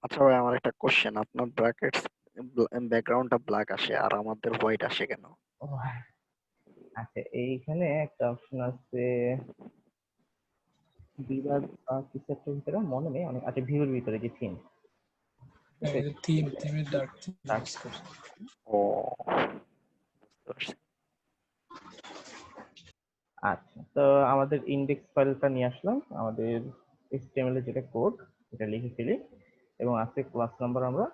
আচ্ছা ভাই, আমার একটা কোশ্চেন। আপনার ব্র্যাকেটস ব্যাকগ্রাউন্ডটা ব্ল্যাক আসে আর আমাদের হোয়াইট আসে কেন? ও, আচ্ছা, এইখানে একটা অপশন আছে বিভাগ কিছু একটা ভিতরে মনে নেই অনেক। আচ্ছা, ভিউর ভিতরে যে থিম থিমের ডার্ক থিম ইউজ করে। ও, বুঝতে পারছি। আচ্ছা, তো আমাদের ইন্ডেক্স ফাইলটা নিয়ে আসলাম, আমাদের HTML এর যেটা কোড এটা লিখে ফেলি এবং আজকে ক্লাস নাম্বার আমরা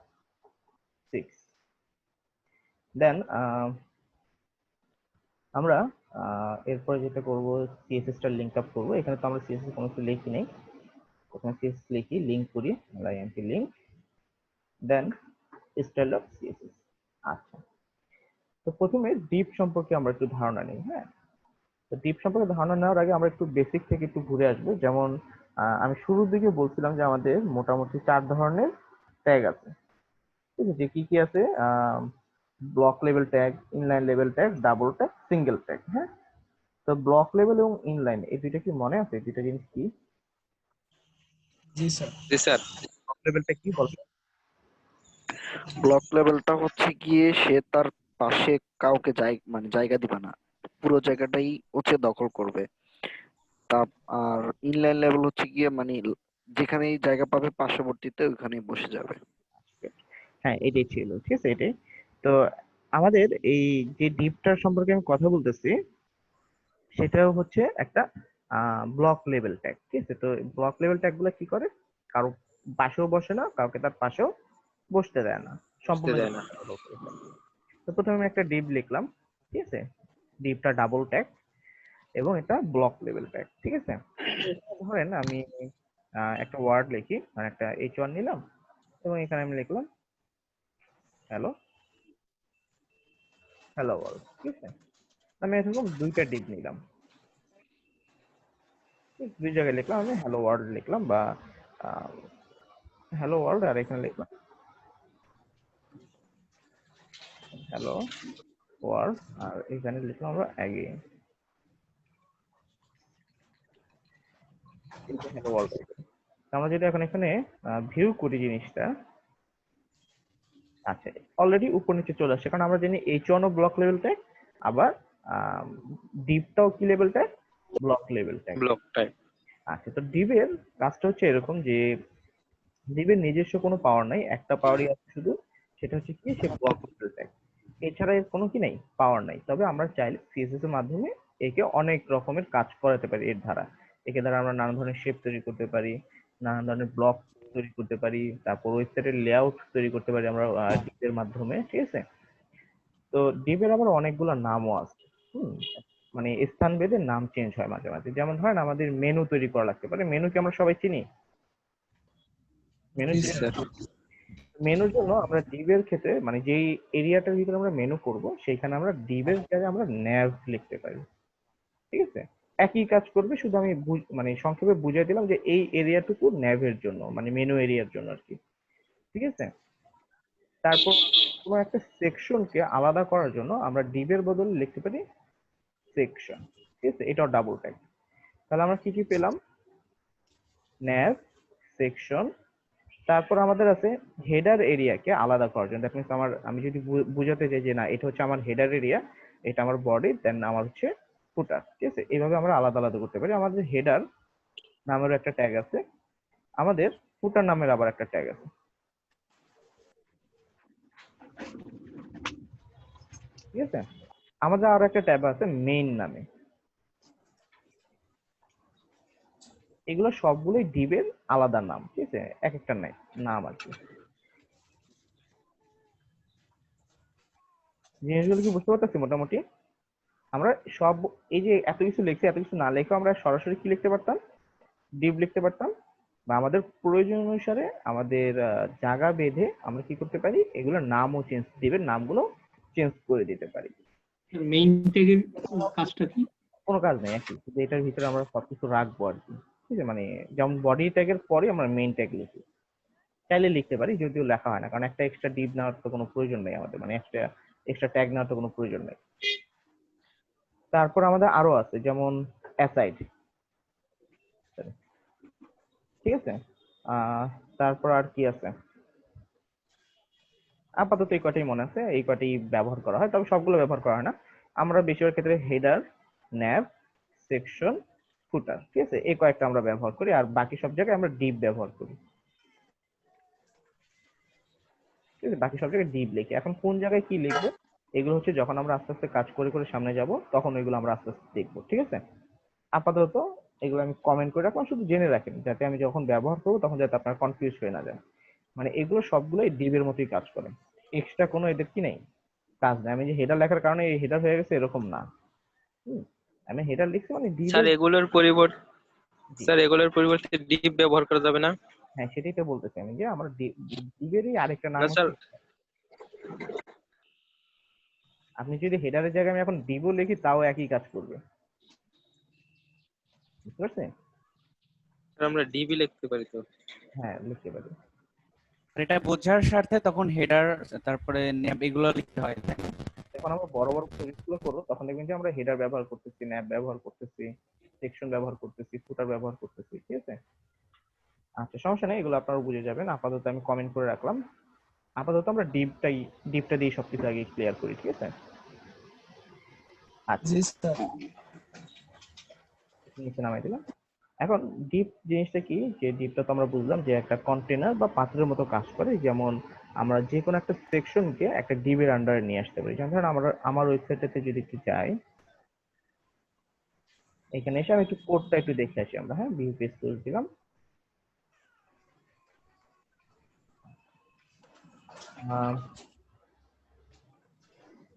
6। দেন আমরা এরপরে যেটা করব, CSS টা লিংক আপ করব। এখানে তো আমরা CSS কোনো কিছু লিখি নেই, প্রথমে CSS লিখি, লিংক করি, int link, then style of CSS। আচ্ছা, তো প্রথমে ডিপ সম্পর্কে আমরা একটু ধারণা নিই। হ্যাঁ, তো ডিপ সম্পর্কে ধারণা নেওয়ার আগে আমরা একটু বেসিক থেকে একটু ঘুরে আসবো। যেমন আমি শুরুর দিকে বলছিলাম যে আমাদের মোটামুটি 4 ধরনের ট্যাগ আছে। ঠিক আছে, কি কি আছে? Block level tag, inline level tag, double tag, single tag. হ্যাঁ, তো ব্লক লেভেল এবং ইনলাইন এই দুইটা কি মনে আছে? দুইটা জিনিস কি? জি স্যার। জি স্যার। ব্লক লেভেলটা কি বল? ব্লক লেভেলটা হচ্ছে গিয়ে সে তার পাশে কাউকে জায়গা দিবে না, পুরো জায়গাটাই হচ্ছে দখল করবে। তা আর ইনলাইন লেভেল হচ্ছে গিয়ে যেখানেই জায়গা পাবে পার্শ্ববর্তীতে ওইখানেই বসে যাবে। হ্যাঁ, এটাই ছিল। ঠিক আছে, এটাই। তো আমাদের এই যে ডিপটার সম্পর্কে আমি কথা বলতেছি, সেটাও হচ্ছে একটা ব্লক লেভেল ট্যাগ। ঠিক আছে, তো ব্লক লেভেল ট্যাগ গুলো কি করে? কারো পাশেও বসে না, কাউকে তার পাশেও বসতে দেয় না, বুঝতে সম্পূর্ণ। দেয় না। তো প্রথমে আমি একটা ডিপ লিখলাম। ঠিক আছে, ডিপটা ডাবল ট্যাগ এবং এটা ব্লক লেভেল ট্যাগ। ঠিক আছে, ধরেন আমি একটা ওয়ার্ড লিখি, মানে একটা H1 নিলাম এবং এখানে আমি লিখলাম হ্যালো, হ্যালো ওয়ার্ল্ড। ঠিক আছে, আমি এরকম দুইটা ডিপ নিলাম, দুই জায়গায় লিখলাম, আমি হ্যালো ওয়ার্ল্ড লিখলাম বা হ্যালো ওয়ার্ল্ড, আর এখানে লিখলাম হ্যালো ওয়ার্ল্ড, আর এখানে লিখলাম আমরা অ্যাগেইন হ্যালো ওয়ার্ল্ড। আমরা যদি এখন এখানে ভিউ করি জিনিসটা, আচ্ছা, অলরেডি উপর নিচে চলে আসছে, কারণ আমরা জানি H1 ও ব্লক লেভেল ট্যাগ, আবার ডিপটাও কি level tag? Block level tag. Block type. আচ্ছা, তো ডিপের কাজটা হচ্ছে এরকম যে ডিপের নিজস্ব কোনো পাওয়ার নাই, একটা পাওয়ারই আছে শুধু, সেটা হচ্ছে কি, সে ব্লক লেভেল ট্যাগ। এছাড়া এর কোনো কি নেই, পাওয়ার নাই। তবে আমরা চাইলে CSS এর মাধ্যমে একে অনেক রকমের কাজ করাতে পারি। এর দ্বারা, একে দ্বারা আমরা নানা ধরনের শেপ তৈরি করতে পারি, নানা ধরনের ব্লক তৈরি করতে পারি, তারপর ওয়েবসাইটের লেআউট তৈরি করতে পারি আমরা ডিপের মাধ্যমে। ঠিক আছে, তো ডিপের আবার অনেকগুলো নামও আছে। হুম, মানে স্থান ভেদে নাম চেঞ্জ হয় মাঝে মাঝে। যেমন ধরেন আমাদের মেনু তৈরি করা লাগতে পারে, মেনু কি আমরা সবাই চিনি? মেনু জি জি স্যার। স্যার। মেনুর জন্য আমরা ডিভের ক্ষেত্রে, মানে যেই এরিয়াটার ভিতরে আমরা মেনু করব, সেইখানে আমরা ডিভের জায়গায় আমরা nav লিখতে পারি। ঠিক আছে, একই কাজ করবে, শুধু আমি মানে সংক্ষেপে বুঝিয়ে দিলাম যে এই এরিয়াটুকু nav এর জন্য, মানে মেনু এরিয়ার জন্য আর কি। ঠিক আছে, তারপর কোনো একটা সেকশনকে আলাদা করার জন্য আমরা ডিভের বদলে লিখতে পারি সেকশন। ঠিক আছে, এটাও ডাবল ট্যাগ। তাহলে আমরা কি কি পেলাম? nav, সেকশন, তারপর আমাদের আছে হেডার এরিয়াকে আলাদা করার জন্য। দ্যাট মিনস আমি যদি বুঝাতে চাই যে না, এটা হচ্ছে আমার হেডার এরিয়া, এটা আমার বডি, দেন আমার হচ্ছে ফুটার। ঠিক আছে, এইভাবে আমরা আলাদা আলাদা করতে পারি। আমাদের হেডার নামের একটা ট্যাগ আছে, আমাদের ফুটার নামের আবার একটা ট্যাগ আছে। ঠিক আছে, আমাদের আরো একটা ট্যাব আছে মেইন নামে। এগুলো সবগুলোই ডিভের আলাদা নাম। ঠিক আছে, এক একটা নাম আর কি। জিনিসগুলো কি বুঝতে পারতেছি মোটামুটি? আমরা সব এই যে এত কিছু লিখছি, এত কিছু না লিখে আমরা সরাসরি কি লিখতে পারতাম? ডিভ লিখতে পারতাম, বা আমাদের প্রয়োজন অনুসারে আমাদের জায়গা বেঁধে আমরা কি করতে পারি, এগুলোর নামও ডিভের নামগুলো চেঞ্জ করে দিতে পারি। মেইন ট্যাগের কাজটা কি? কোনো কাজ নেই, একই, শুধু এটার ভিতরে আমরা সবকিছু রাখবো আর কি। ঠিক আছে, মানে যেমন বডি ট্যাগের পরে আমরা মেইন ট্যাগ লিখি, চাইলে লিখতে পারি, যদিও লেখা হয় না, কারণ একটা এক্সট্রা ডিভ নেওয়ার তো কোনো প্রয়োজন নেই আমাদের, মানে একটা এক্সট্রা ট্যাগ নেওয়ার তো কোনো প্রয়োজন নেই। তারপর আমাদের আরো আছে, যেমন অ্যাসাইড। ঠিক আছে, তারপর আর কি আছে? আপাতত এই কটাই মনে আছে, এই কটাই ব্যবহার করা হয়, তবে সবগুলো ব্যবহার করা হয় না। আমরা বেশিরভাগ ক্ষেত্রে হেডার, ন্যাভ, সেকশন, ফুটার, ঠিক আছে, এই কয়েকটা আমরা ব্যবহার করি, আর বাকি সব জায়গায় আমরা ডিপ ব্যবহার করি। ঠিক আছে, বাকি সব জায়গায় ডিপ লিখি। এখন কোন জায়গায় কি লিখবো এগুলো হচ্ছে যখন আমরা আস্তে আস্তে কাজ করে করে সামনে যাব তখন এগুলো আমরা আস্তে আস্তে দেখবো। ঠিক আছে, আপাতত এগুলো আমি কমেন্ট করে রাখলাম, শুধু জেনে রাখেন যাতে আমি যখন ব্যবহার করবো তখন যাতে আপনার কনফিউজ হয়ে না যায়। মানে এগুলো সবগুলোই ডিবের মতোই কাজ করে, এক্সট্রা কোনো এদের কি নেই, কাজ নেই। আমি যে হেডার লেখার কারণে এই হেডার হয়ে গেছে এরকম না। হুম, আমি হেডার লিখছি মানে স্যার ডিবের। এগুলোর পরিবর্তে স্যার এগুলোর পরিবর্তে ডিপ ব্যবহার করা যাবে না? হ্যাঁ, সেটাই তো বলতেছি আমি, যে আমার ডিবেরই আরেকটা নাম না স্যার, হচ্ছে। আপনি যদি হেডারের জায়গায় আমি এখন ডিবও লিখি তাও একই কাজ করবে, বুঝতে পারছেন? আমরা ডিবি লিখতে পারি তো? হ্যাঁ, লিখতে পারি। এটা বোঝার স্বার্থে তখন হেডার তারপরে ন্যাব এগুলো লিখতে হয়, তাই না? যখন আমরা বড় বড় প্রজেক্টগুলো করবো তখন দেখবেন যে আমরা হেডার ব্যবহার করতেছি, ন্যাব ব্যবহার করতেছি, সেকশন ব্যবহার করতেছি, ফুটার ব্যবহার করতেছি। ঠিক আছে, আচ্ছা, সমস্যা নেই, এগুলো আপনারা বুঝে যাবেন। আপাতত আমি কমেন্ট করে রাখলাম। আপাতত আমরা ডিপটা দিয়ে সবকিছু আগে ক্লিয়ার করি। ঠিক আছে, আচ্ছা, জি স্যার। নিচে নামাই দিলাম। এখন ডিপ জিনিসটা কি, যে ডিপটা তো আমরা বুঝলাম যে একটা কন্টেনার বা পাত্রের মতো কাজ করে। যেমন আমরা যে কোনো একটা সেকশনকে একটা ডিবের আন্ডারে নিয়ে আসতে পারি। যেমন ধরেন আমার ওয়েবসাইটটাতে যদি একটু যাই, এখানে এসে আমি একটু কোডটা একটু দেখে আসি আমরা। হ্যাঁ, ভিউ পেজ করে দিলাম।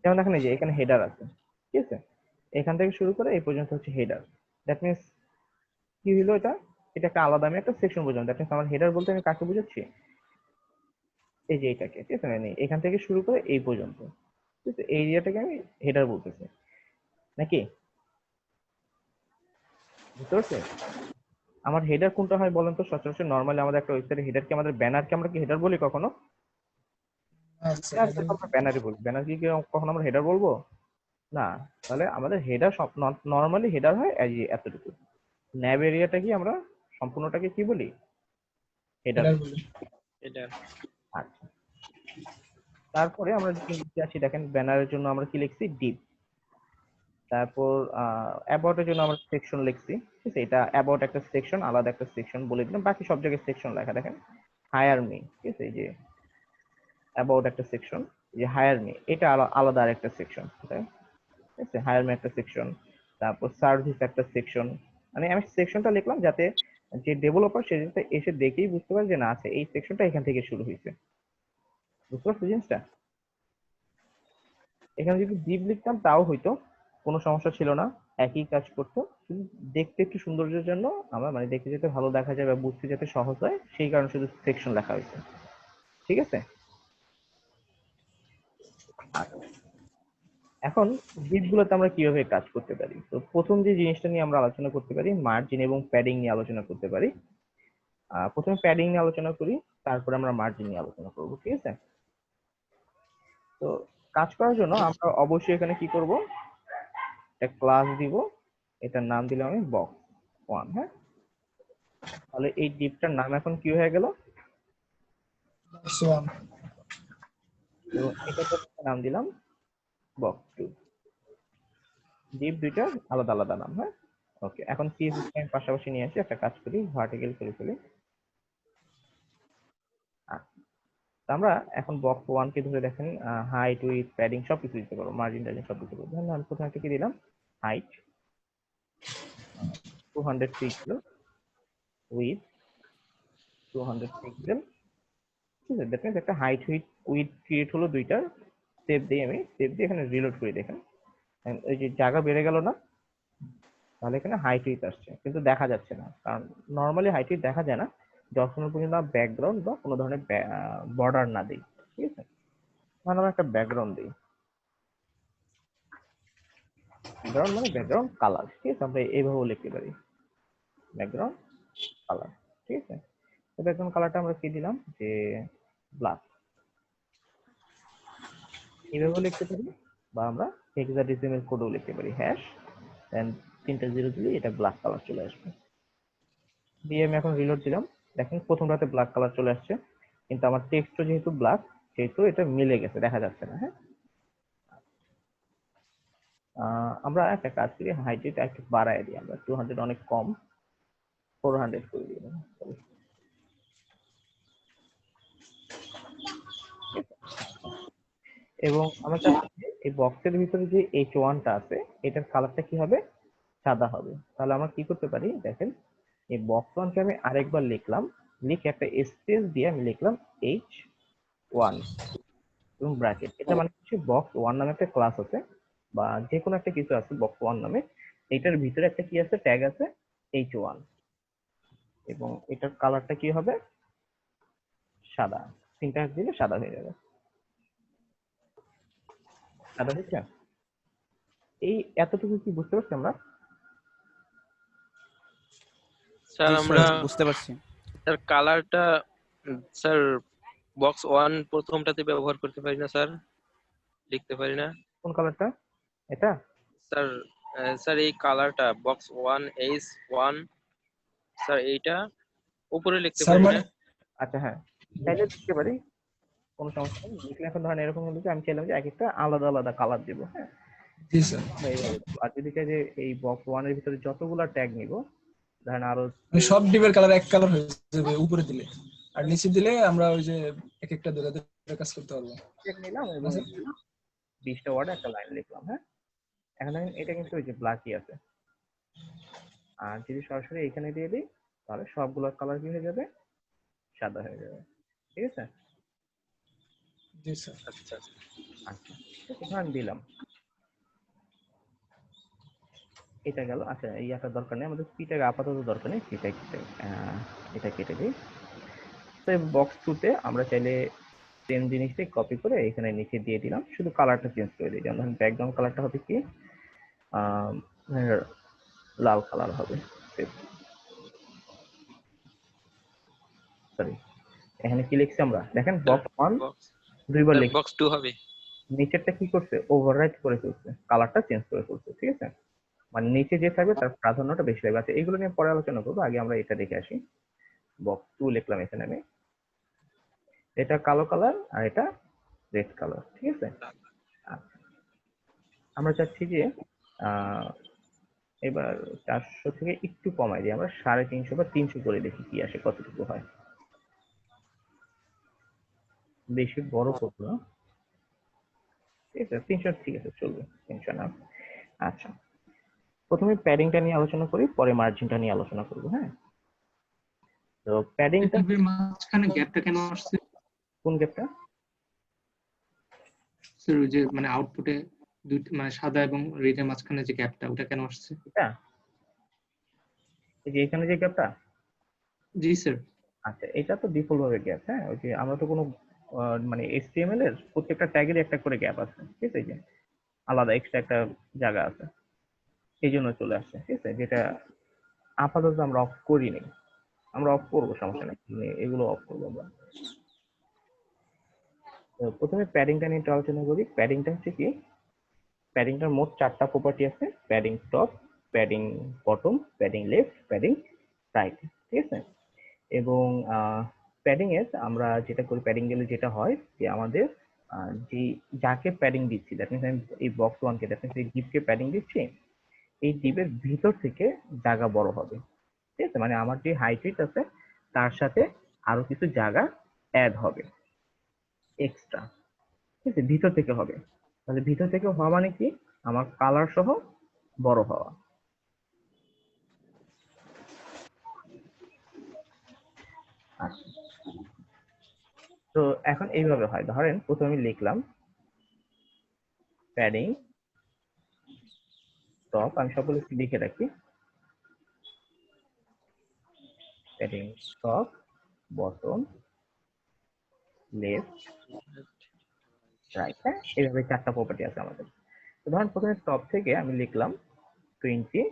যেমন দেখেন এই যে এখানে হেডার আছে, ঠিক আছে, এখান থেকে শুরু করে এই পর্যন্ত হচ্ছে হেডার। দ্যাট মিনস কি হলো, এটা এটা একটা আলাদা আমি একটা সেকশন বুঝলাম। দ্যাট মিনস আমার হেডার বলতে আমি কাকে বুঝাচ্ছি, এই যে এটাকে। ঠিক আছে, মানে এখান থেকে শুরু করে এই পর্যন্ত, ঠিক আছে, এই এরিয়াটাকে আমি হেডার বলতেছি নাকি, বুঝতে পারছেন? আমার হেডার কোনটা হয় বলেন তো? সচরাচর নর্মালি আমাদের একটা ওয়েবসাইটে হেডারকে, আমাদের ব্যানারকে আমরা কি হেডার বলি কখনো? আচ্ছা, আমরা ব্যানারই বলি। ব্যানার কি কখনো আমরা হেডার বলবো না? তাহলে আমাদের হেডার সব নর্মালি হেডার হয় এই যে এতটুকু। ন্যাব এরিয়াটা কি আমরা সম্পূর্ণটাকে কি বলি, হেডার। এটার বলি। এটা আচ্ছা, তারপরে আমরা যদি নিচে আসি, দেখেন ব্যানারের জন্য আমরা কি লিখছি, ডিপ। তারপর অ্যাবাউটের জন্য আমরা সেকশন লিখছি। ঠিক আছে, এটা অ্যাবাউট একটা সেকশন, আলাদা একটা সেকশন বলে দিলাম। বাকি সব জায়গায় সেকশন লেখা, দেখেন হায়ার মি। ঠিক আছে, এই যে অ্যাবাউট একটা সেকশন, যে হায়ার মি এটা আলাদা আরেকটা সেকশন। ঠিক আছে, হায়ার মি একটা সেকশন, তারপর সার্ভিস একটা সেকশন। মানে আমি সেকশনটা লিখলাম যাতে যে ডেভেলপার সে যাতে এসে দেখেই বুঝতে পারে যে না আছে এই সেকশনটা এখান থেকে শুরু হয়েছে। বুঝতে পারছো জিনিসটা? এখানে যদি ডিপ লিখতাম তাও হয়তো কোনো সমস্যা ছিল না, একই কাজ করতো। কিন্তু দেখতে একটু সৌন্দর্যের জন্য আমরা, মানে দেখতে যাতে ভালো দেখা যায় বা বুঝতে যাতে সহজ হয়, সেই কারণে শুধু সেকশন লেখা হয়েছে। ঠিক আছে, আচ্ছা, এখন ডিপ গুলোতে আমরা কিভাবে কাজ করতে পারি? তো প্রথম যে জিনিসটা নিয়ে আমরা আলোচনা করতে পারি, মার্জিন এবং প্যাডিং নিয়ে আলোচনা করতে পারি। প্রথমে প্যাডিং নিয়ে আলোচনা করি, তারপরে আমরা মার্জিন নিয়ে আলোচনা করবো। ঠিক আছে, তো কাজ করার জন্য আমরা অবশ্যই এখানে কি করব, একটা ক্লাস দিব, এটার নাম দিলাম আমি বক্স ওয়ান। হ্যাঁ, তাহলে এই ডিপটার নাম এখন কি হয়ে গেল, সোয়ান। এবং এটাকে নাম দিলাম বক্স টু। ডিপ দুইটা আলাদা আলাদা নাম। হ্যাঁ, ওকে, এখন সিএসএস আমি পাশাপাশি নিয়ে আসি, একটা কাজ করি, ভার্টিক্যাল করে ফেলি। আচ্ছা, তো আমরা এখন বক্স ওয়ান কে ধরে দেখেন হাইট, উইথ, প্যাডিং সবকিছু দিতে পারবো, মার্জিন টার্জিন সবকিছু পারবো। ধরেন আমি প্রথমে একটা কি দিলাম, হাইট 200 পিক্সেল, উইথ 200 পিক্সেল। ঠিক আছে, দ্যাট মিনস একটা হাইট উইথ ক্রিয়েট হলো দুইটার। সেভ দিই, আমি সেভ দিয়ে এখানে রিলোড করে দেখেন ওই যে জায়গা বেড়ে গেল না, তাহলে এখানে হাইট উইথ আসছে কিন্তু দেখা যাচ্ছে না, কারণ নর্মালি হাইট উইথ দেখা যায় না যতক্ষণ পর্যন্ত ব্যাকগ্রাউন্ড বা কোনো ধরনের বর্ডার না দিই। ঠিক আছে, তাহলে আমরা একটা ব্যাকগ্রাউন্ড দিই, ব্যাকগ্রাউন্ড মানে ব্যাকগ্রাউন্ড কালার। ঠিক আছে, আমরা এইভাবেও লিখতে পারি, ব্যাকগ্রাউন্ড কালার। ঠিক আছে, তো ব্যাকগ্রাউন্ড কালারটা আমরা কি দিলাম, যে ব্ল্যাক, এইভাবেও লিখতে পারি, বা আমরা হেক্সাডেসিমাল কোডেও লিখতে পারি, হ্যাশ দেন 3টা জিরো দিলে এটা ব্ল্যাক কালার চলে আসবে। দিয়ে আমি এখন রিলোড দিলাম, দেখেন প্রথমটাতে ব্ল্যাক কালার চলে আসছে, কিন্তু আমার টেক্সটও যেহেতু ব্ল্যাক যেহেতু এটা মিলে গেছে, দেখা যাচ্ছে না। হ্যাঁ, আমরা একটা কাজ করি, হাইটটা একটু বাড়ায় দিই আমরা, 200 অনেক কম, 400 করে দিই। এবং আমরা চাচ্ছি যে এই বক্সের ভিতরে যে H1টা আছে এটার কালারটা কি হবে, সাদা হবে। তাহলে আমরা কি করতে পারি দেখেন, এই বক্স 1কে আমি আরেকবার লিখলাম, লিখে একটা স্পেস দিয়ে আমি লিখলাম H1 এবং ব্র্যাকেট। এটা মানে হচ্ছে বক্স 1 নামে একটা ক্লাস আছে বা যে কোনো একটা কিছু আছে বক্স 1 নামে, এটার ভিতরে একটা কি আছে, ট্যাগ আছে H1, এবং এটার কালারটা কি হবে, সাদা। সিনট্যাক্স দিলে সাদা হয়ে যাবে। সাদা হচ্ছে, এই এতটুকু কি বুঝতে পারছি আমরা? স্যার জি আমরা স্যার, বুঝতে পারছি। স্যার কালারটা স্যার বক্স 1 প্রথমটাতে ব্যবহার করতে পারি না স্যার, লিখতে পারি না কোন কালারটা? এটা? স্যার। স্যার এই কালারটা বক্স 1H1 স্যার এইটা উপরে লিখতে স্যার পারি মানে না। আচ্ছা হ্যাঁ, চাইলে দিতে পারি, কোনো সমস্যা নেই। লিখলে এখন ধরেন এরকম হলো যে আমি চাইলাম যে এক একটা আলাদা আলাদা কালার দিব। হ্যাঁ, জি স্যার, আমরা এইভাবে দিব। আর যদি চাই যে এই বক্স 1 এর ভিতরে যতগুলা ট্যাগ নিব, ধরেন আরো মানে সব ডিবের কালার এক কালার হয়ে যাবে উপরে দিলে, আর নিচে দিলে আমরা ওই যে এক একটা ধরে ধরে কাজ করতে পারবো। ট্যাগ নিলাম না এবং স্যার? 20টা ওয়ার্ডে একটা লাইন লিখলাম। হ্যাঁ, এখন দেখেন এটা কিন্তু ওই যে ব্ল্যাকই আছে। আর যদি সরাসরি এখানে দিয়ে দিই তাহলে সবগুলোর কালার কি হয়ে যাবে, সাদা হয়ে যাবে। ঠিক আছে? জি স্যার। আচ্ছা আচ্ছা, এখানে দিলাম, এটা গেল। আচ্ছা, এই একটা দরকার নেই আমাদের, পিটা আপাতত দরকার নেই, এটা কেটে এটা কেটে দিই। তো বক্স 2 তে আমরা চাইলে সেম জিনিসটাই কপি করে এখানে নিচে দিয়ে দিলাম, শুধু কালারটা চেঞ্জ করে দিই। যেমন ব্যাকগ্রাউন্ড কালারটা হবে কি, আহ, লাল কালার হবে। সরি, এখানে কি লিখছি আমরা দেখেন, স্যার। বক্স 1 বক্স দুইবার লিখছি, বক্স 2 হবে। নিচেরটা কি করছে, ওভাররাইট করে ফেলছে, কালারটা চেঞ্জ করে ফেলছে। ঠিক আছে, মানে নিচে যে থাকবে তার প্রাধান্যটা বেশি থাকবে। আচ্ছা, এগুলো নিয়ে পরে আলোচনা করবো, আগে আমরা এটা দেখে আসি। বক্স 2 লিখলাম এখানে আমি, এটা কালো কালার আর এটা রেড কালার। ঠিক আছে, আচ্ছা, আমরা চাচ্ছি যে আহ, এবার 400 থেকে একটু কমাই দিই, আমরা 350 বা 300 করে দেখি কি আসে, কতটুকু হয়। বেশি বড় করবো না, ঠিক আছে, 300 ঠিক আছে, চলবে, 300 না। আচ্ছা, প্রথমে প্যাডিংটা নিয়ে আলোচনা করি, পরে মার্জিনটা নিয়ে আলোচনা করবো। হ্যাঁ, তো প্যাডিংটা, টিভির মাঝখানে গ্যাপটা কেন আসছে কোন গ্যাপটা? স্যার? ওই যে মানে আউটপুটে মানে সাদা এবং রেড এর মাঝখানে যে গ্যাপটা, ওটা কেন আসছে? এটা এই যে এখানে যে গ্যাপটা, জি স্যার। আচ্ছা, এটা তো ডিফল্ট ভাবে গ্যাপ। হ্যাঁ, ওই যে আমরা তো কোনো মানে HTML এর প্রত্যেকটা ট্যাগের একটা করে গ্যাপ আছে, ঠিক আছে, এই যে আলাদা এক্সট্রা একটা জায়গা আছে, এই জন্য চলে আসছে। ঠিক আছে, যেটা আপাতত আমরা অফ করিনি, আমরা অফ করবো, সমস্যা নেই, মানে এগুলো অফ করবো আমরা। তো প্রথমে প্যাডিংটা নিয়ে একটু আলোচনা করি। প্যাডিংটা হচ্ছে কি, প্যাডিংটার মোট 4টা প্রপার্টি আছে, padding top, padding bottom, padding left, padding right. ঠিক আছে, এবং প্যাডিং এর আমরা যেটা করি, প্যাডিং গেলে যেটা হয় যে আমাদের যে যাকে প্যাডিং দিচ্ছি, দ্যাট মিনস আমি এই বক্স 1 কে, দ্যাট মিনস এই ডিপকে প্যাডিং দিচ্ছি, এই ডিপের ভিতর থেকে জায়গা বড় হবে। ঠিক আছে, মানে আমার যে হাইট আছে তার সাথে আরো কিছু জায়গা অ্যাড হবে এক্সট্রা। ঠিক আছে, ভিতর থেকে হবে। তাহলে ভিতর থেকে হওয়া মানে কি, আমার কালার সহ বড় হওয়া। আচ্ছা, তো এখন এইভাবে হয়, ধরেন প্রথমে আমি লিখলাম প্যাডিং টপ, আমি সবগুলো একটু লিখে রাখি, padding top, bottom, left, right. হ্যাঁ, এইভাবে 4টা প্রপার্টি আছে আমাদের। তো ধরেন প্রথমে টপ থেকে আমি লিখলাম 20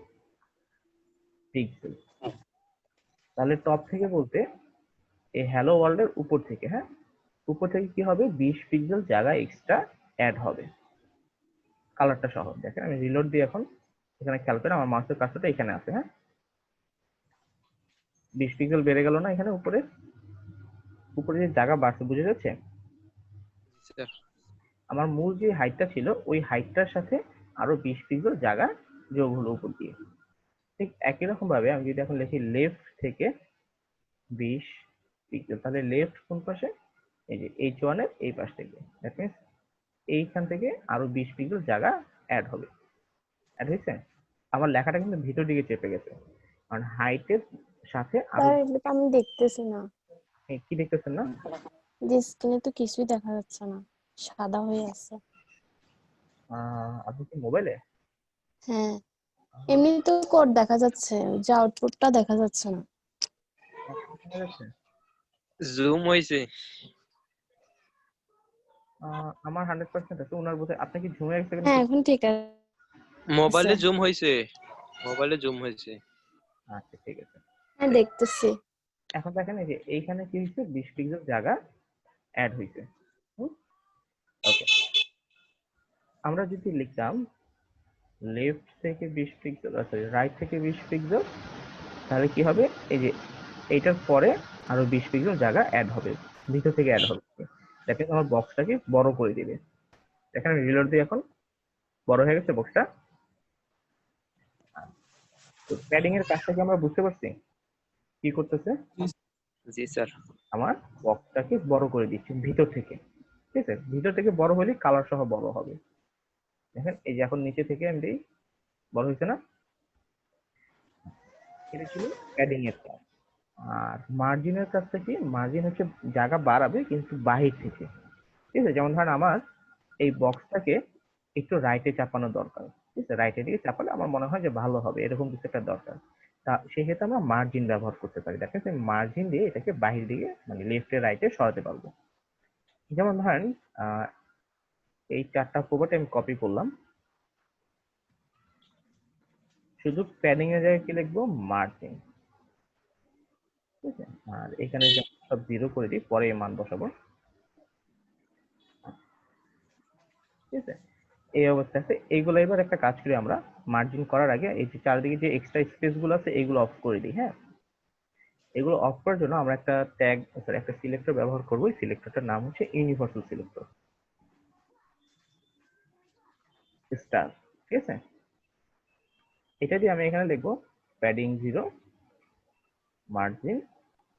পিক্সেল। তাহলে টপ থেকে বলতে এই হ্যালো ওয়ার্ল্ডের উপর থেকে, হ্যাঁ, উপর থেকে কি হবে, 20 পিক্সেল জায়গা এক্সট্রা অ্যাড হবে কালারটা সহ। দেখেন আমি রিলোড দিই এখন, এখানে খেয়াল করে আমার মাউসের কার্সরটা এখানে আছে। হ্যাঁ, 20 পিক্সেল বেড়ে গেল না এখানে উপরে, উপরে যে জায়গা বাড়ছে, বুঝে যাচ্ছে? স্যার। আমার মূল যে হাইটটা ছিল ওই হাইটটার সাথে আরো 20 পিক্সেল জায়গা যোগ হলো উপর দিয়ে। ঠিক একই রকম ভাবে আমি যদি এখন লিখি লেফট থেকে 20 পিক্সেল, তাহলে লেফট কোন পাশে, এই যে H1 এর এই পাশ থেকে, দ্যাট মিন্স এইখান থেকে আরো 20 পিক্সেল জায়গা অ্যাড হবে। অ্যাড হয়েছে? আমার লেখাটা কিন্তু ভিতর দিকে চেপে গেছে, কারণ হাইটের সাথে আরো স্যার এগুলো তো আমি দেখতেছি না, কি দেখতেছেন না? যে স্ক্রিনে তো কিছুই দেখা যাচ্ছে না, সাদা হয়ে আছে। আপনি কি মোবাইলে? হ্যাঁ, এমনি তো কোড দেখা যাচ্ছে, যে আউটপুটটা দেখা যাচ্ছে না। জুম হয়েছে। আমার 100% আছে, ওনার বোধহয় আপনি কি ঝুমে গেছে হ্যাঁ এখন ঠিক আছে। মোবাইলে জুম হয়েছে, মোবাইলে জুম হয়েছে। আচ্ছা ঠিক আছে। হ্যাঁ দেখতেছি। এখন দেখেন এই যে এইখানে কি হয়েছে, 20 পিক্সেল জায়গা অ্যাড হয়েছে। ওকে, আমরা যদি লিখতাম লেফট থেকে 20 পিক্সেল, সরি রাইট থেকে 20 পিক্সেল, তাহলে কি হবে, এই যে এইটার পরে আরো 20 পিক্সেল জায়গা অ্যাড হবে, ভিতর থেকে অ্যাড হবে। দেখেন আমার বক্সটাকে বড় করে দিবে। দেখেন রিলোড দিয়ে এখন বড় হয়ে গেছে বক্সটা। তো প্যাডিং এর কাজটা কি আমরা বুঝতে পারছি কি করতেছে? জি স্যার। আমার বক্সটাকে বড় করে দিচ্ছি ভিতর থেকে, ঠিক আছে? ভিতর থেকে বড় হলে কালার সহ বড় হবে। দেখেন এই যে এখন নিচে থেকে আমি দিই, বড় হয়েছে না? এটা ছিল প্যাডিং এর কাজ। আর মার্জিনের কাজটা কি? মার্জিন হচ্ছে জায়গা বাড়াবে কিন্তু বাহির থেকে, ঠিক আছে? যেমন ধরেন আমার এই বক্সটাকে একটু রাইটে চাপানো দরকার, ঠিক আছে? রাইটের দিকে চাপালে আমার মনে হয় যে ভালো হবে, এরকম কিছু একটা দরকার। তা সেক্ষেত্রে আমরা মার্জিন ব্যবহার করতে পারি। দেখেন মার্জিন দিয়ে এটাকে বাহির দিকে মানে লেফটে রাইটে সরাতে পারবো। যেমন ধরেন এই 4টা প্রপার্টি আমি কপি করলাম, শুধু প্যাডিং এর জায়গায় কি লিখবো, মার্জিন, ঠিক আছে? আর এখানে যে সব 0 করে দিই, পরে এই মান বসাবো, ঠিক আছে? এই অবস্থাতে এইগুলো এবার একটা কাজ করি আমরা, মার্জিন করার আগে এই যে চারদিকে যে এক্সট্রা স্পেস গুলো আছে এগুলো অফ করে দিই। হ্যাঁ, এগুলো অফ করার জন্য আমরা একটা ট্যাগ, সরি একটা সিলেক্টর ব্যবহার করবো। এই সিলেক্টরটার নাম হচ্ছে ইউনিভার্সাল সিলেক্টর স্টার, ঠিক আছে? এটা দিয়ে আমি এখানে লিখবো প্যাডিং 0, মার্জিন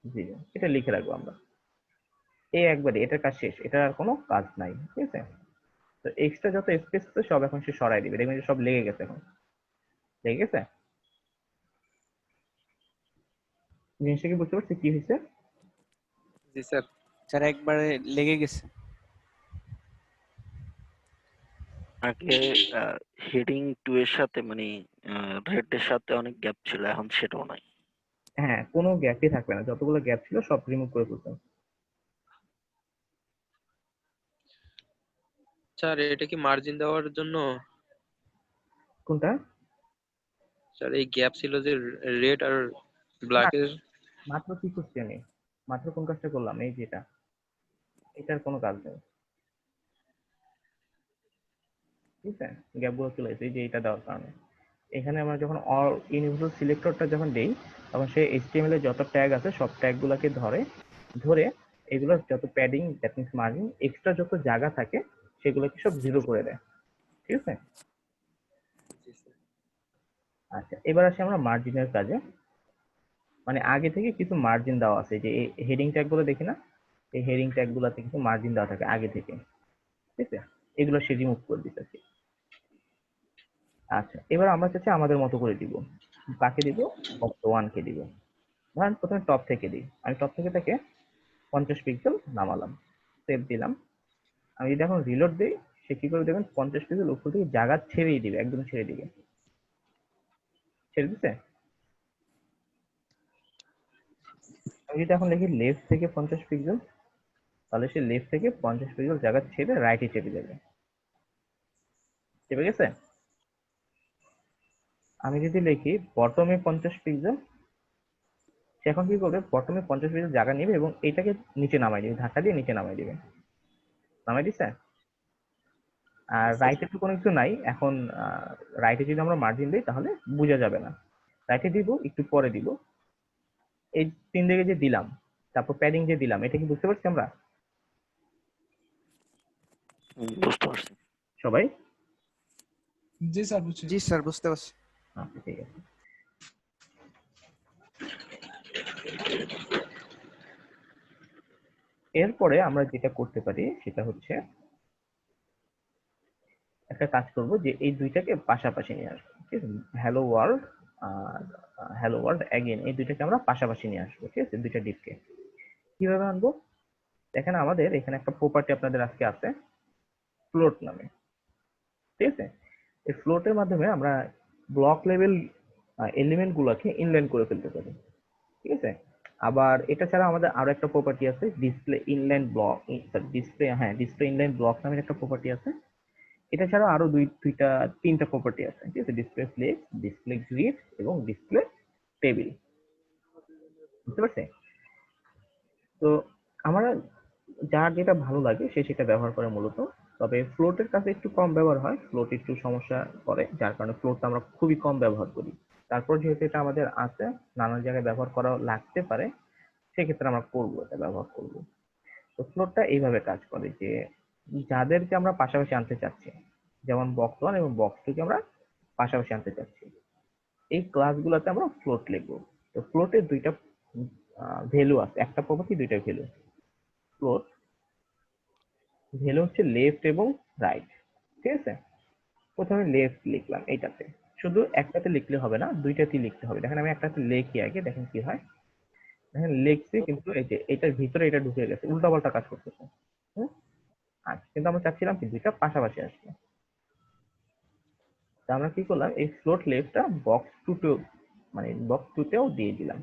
0, এটা লিখে রাখবো আমরা। এই একবারে এটার কাজ শেষ, এটার আর কোনো কাজ নাই, ঠিক আছে? তো এক্সট্রা যত স্পেস আছে সব এখন সে সরাই দিবে, দেখবেন যে সব লেগে গেছে, এখন লেগে গেছে। জিনিসটা কি বুঝতে পারছি কি হয়েছে? জি স্যার। স্যার একবারে লেগে গেছে। আগে হেডিং 2 এর সাথে মানে রেড এর সাথে অনেক গ্যাপ ছিল, এখন সেটাও নাই। হ্যাঁ, কোনো গ্যাপই থাকবে না, যতগুলো গ্যাপ ছিল সব রিমুভ করে ফেলতে হবে। স্যার এটা কি মার্জিন দেওয়ার জন্য? কোনটা? স্যার এই গ্যাপ ছিল যে রেড আর না, ব্ল্যাকের। মাত্র কি করছি আমি, মাত্র কোন কাজটা করলাম, এই যেটা, এটার কোনো কাজ নেই, ঠিক আছে? গ্যাপ গুলো চলে এসেছে এই যে এটা দেওয়ার কারণে। এখানে আমরা যখন অল ইউনিভার্সাল সিলেক্টরটা যখন দেই, তখন সে HTML এর যত ট্যাগ আছে সব ট্যাগ গুলাকে ধরে এগুলোর যত padding, that means margin, extra যত জায়গা থাকে সেগুলোকে সব 0 করে দেয়, ঠিক আছে? জি স্যার। আচ্ছা, এবার আসি আমরা মার্জিনের কাজে। মানে আগে থেকে কিছু মার্জিন দেওয়া আছে, যে এই হেডিং ট্যাগ গুলো দেখি না, এই হেডিং ট্যাগ গুলাতে কিছু মার্জিন দেওয়া থাকে আগে থেকে, ঠিক আছে? এগুলো সে রিমুভ করে দিতেছে। আচ্ছা, এবার আমরা চাচ্ছি আমাদের মতো করে দিব। কাকে দিব? বক্স 1 কে দিব। ধরেন প্রথমে টপ থেকে দিই, আমি টপ থেকে থেকে 50 পিক্সেল নামালাম, সেভ দিলাম। আমি যদি এখন রিলোড দিই, সে কি করে দেখবেন 50 পিক্সেল উপর থেকে জায়গা ছেড়েই দিবে, একদম ছেড়ে দিবে, ছেড়ে দিচ্ছে। আমি যদি এখন লিখি লেফট থেকে 50 পিক্সেল, তাহলে সে লেফট থেকে 50 পিক্সেল জায়গা ছেড়ে রাইটে চেপে যাবে, চেপে গেছে। আমি যদি লিখি বটমে 50 পিক্সেল, সে এখন কি করবে, বটমে 50 পিক্সেল জায়গা নেবে এবং এটাকে নিচে নামাই দিবে, ধাক্কা দিয়ে নিচে নামাই দিবে, নামাই দিচ্ছে। আর রাইটে তো কোনো কিছু নাই এখন। রাইটে যদি আমরা মার্জিন দিই তাহলে বোঝা যাবে না, রাইটে দিব একটু পরে দিব। এই 3 দিকে যে দিলাম, তারপর প্যাডিং যে দিলাম, এটা কি বুঝতে পারছি আমরা? বুঝতে পারছি। সবাই? জি স্যার বুঝছি। জি স্যার, বুঝতে পারছি। আচ্ছা ঠিক আছে। এরপরে আমরা যেটা করতে পারি সেটা হচ্ছে একটা কাজ করব যে এই দুইটাকে পাশাপাশি নিয়ে আসবো, ঠিক আছে? হ্যালো ওয়ার্ল্ড আর হ্যালো ওয়ার্ল্ড অ্যাগেন, এই দুইটাকে আমরা পাশাপাশি নিয়ে আসবো, ঠিক আছে? দুইটা ডিপকে কিভাবে আনবো? দেখেন আমাদের এখানে একটা প্রপার্টি আপনাদের আজকে আছে ফ্লোট নামে, ঠিক আছে? এই ফ্লোটের মাধ্যমে আমরা ব্লক লেভেল এলিমেন্ট গুলোকে ইনলাইন করে ফেলতে পারি, ঠিক আছে? আবার এটা ছাড়া আমাদের আরো একটা প্রপার্টি আছে display inline block, display inline block নামের একটা প্রপার্টি আছে। এটা ছাড়া আরো তিনটা প্রপার্টি আছে, ঠিক আছে? ডিসপ্লে ফ্লেক্স, ডিসপ্লে গ্রিড এবং ডিসপ্লে টেবিল, বুঝতে পারছে? তো আমরা যার যেটা ভালো লাগে সে সেটা ব্যবহার করে মূলত। তবে ফ্লোটের কাছে একটু কম ব্যবহার হয়, ফ্লোট একটু সমস্যা করে, যার কারণে ফ্লোটটা আমরা খুবই কম ব্যবহার করি। তারপর যেহেতু এটা আমাদের আছে, নানান জায়গায় ব্যবহার করা লাগতে পারে, সেক্ষেত্রে আমরা করবো, এটা ব্যবহার করব। তো ফ্লোটটা এইভাবে কাজ করে যে যাদেরকে আমরা পাশাপাশি আনতে চাচ্ছি, যেমন বক্স 1 এবং বক্স 2 কে আমরা পাশাপাশি আনতে চাচ্ছি, এই ক্লাসগুলোতে আমরা ফ্লোট লিখবো। তো ফ্লোটের দুইটা ভ্যালু আছে, একটা প্রপার্টি দুইটা ভ্যালু। ফ্লোট ভ্যালু হচ্ছে লেফট এবং রাইট, ঠিক আছে? প্রথমে লেফট লিখলাম এইটাতে, শুধু একটাতে লিখলে হবে না, দুইটাতেই লিখতে হবে। দেখেন আমি একটাতে লিখি আগে, দেখেন কি হয়। দেখেন লিখছি কিন্তু এই যে এটার ভিতরে এটা ঢুকে গেছে, উল্টাপাল্টা কাজ করতেছে। হুম, আচ্ছা, কিন্তু আমরা চাচ্ছিলাম কি দুইটা পাশাপাশি আসবে। তা আমরা কি করলাম, এই ফ্লোট লেফটটা বক্স 2 মানে বক্স 2 তেও দিয়ে দিলাম।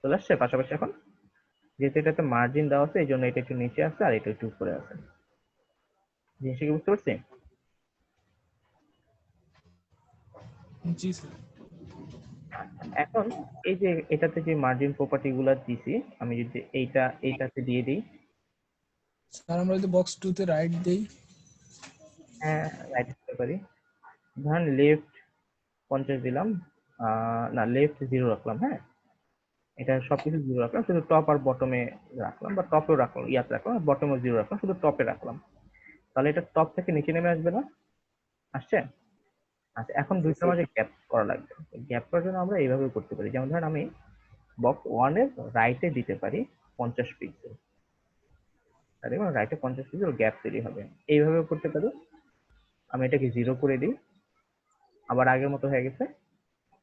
চলে আসছে পাশাপাশি এখন, যেহেতু এটাতে মার্জিন দেওয়া আছে এই জন্য এটা একটু নিচে আছে আর এটা একটু উপরে আছে। জিনিসটা কি বুঝতে পারছি? জি স্যার। এখন এই যে এটাতে যে মার্জিন প্রপার্টি গুলা দিছি, আমি যদি এইটাতে দিয়ে দিই, স্যার আমরা যদি বক্স 2 তে রাইট দেই, হ্যাঁ রাইট দিতে পারি। ধরেন লেফট 50 দিলাম, না লেফট 0 রাখলাম, হ্যাঁ এটা সবকিছু 0 রাখলাম, শুধু টপ আর বটমে রাখলাম, বা টপেও রাখলাম, ইয়াতে রাখলাম, বটমে 0 রাখলাম, শুধু টপে রাখলাম। তাহলে এটা টপ থেকে নিচে নেমে আসবে না? আসছে? আচ্ছা, এখন দুইটার মাঝে গ্যাপ করা লাগবে। গ্যাপ করার জন্য আমরা এইভাবে করতে পারি, যেমন ধরেন আমি বক্স 1 এর রাইটে দিতে পারি 50 পিক্সেল, আর এবং রাইটে 50 পিক্সেল গ্যাপ তৈরি হবে। এইভাবে করতে পারি। আমি এটাকে 0 করে দিই, আবার আগের মতো হয়ে গেছে।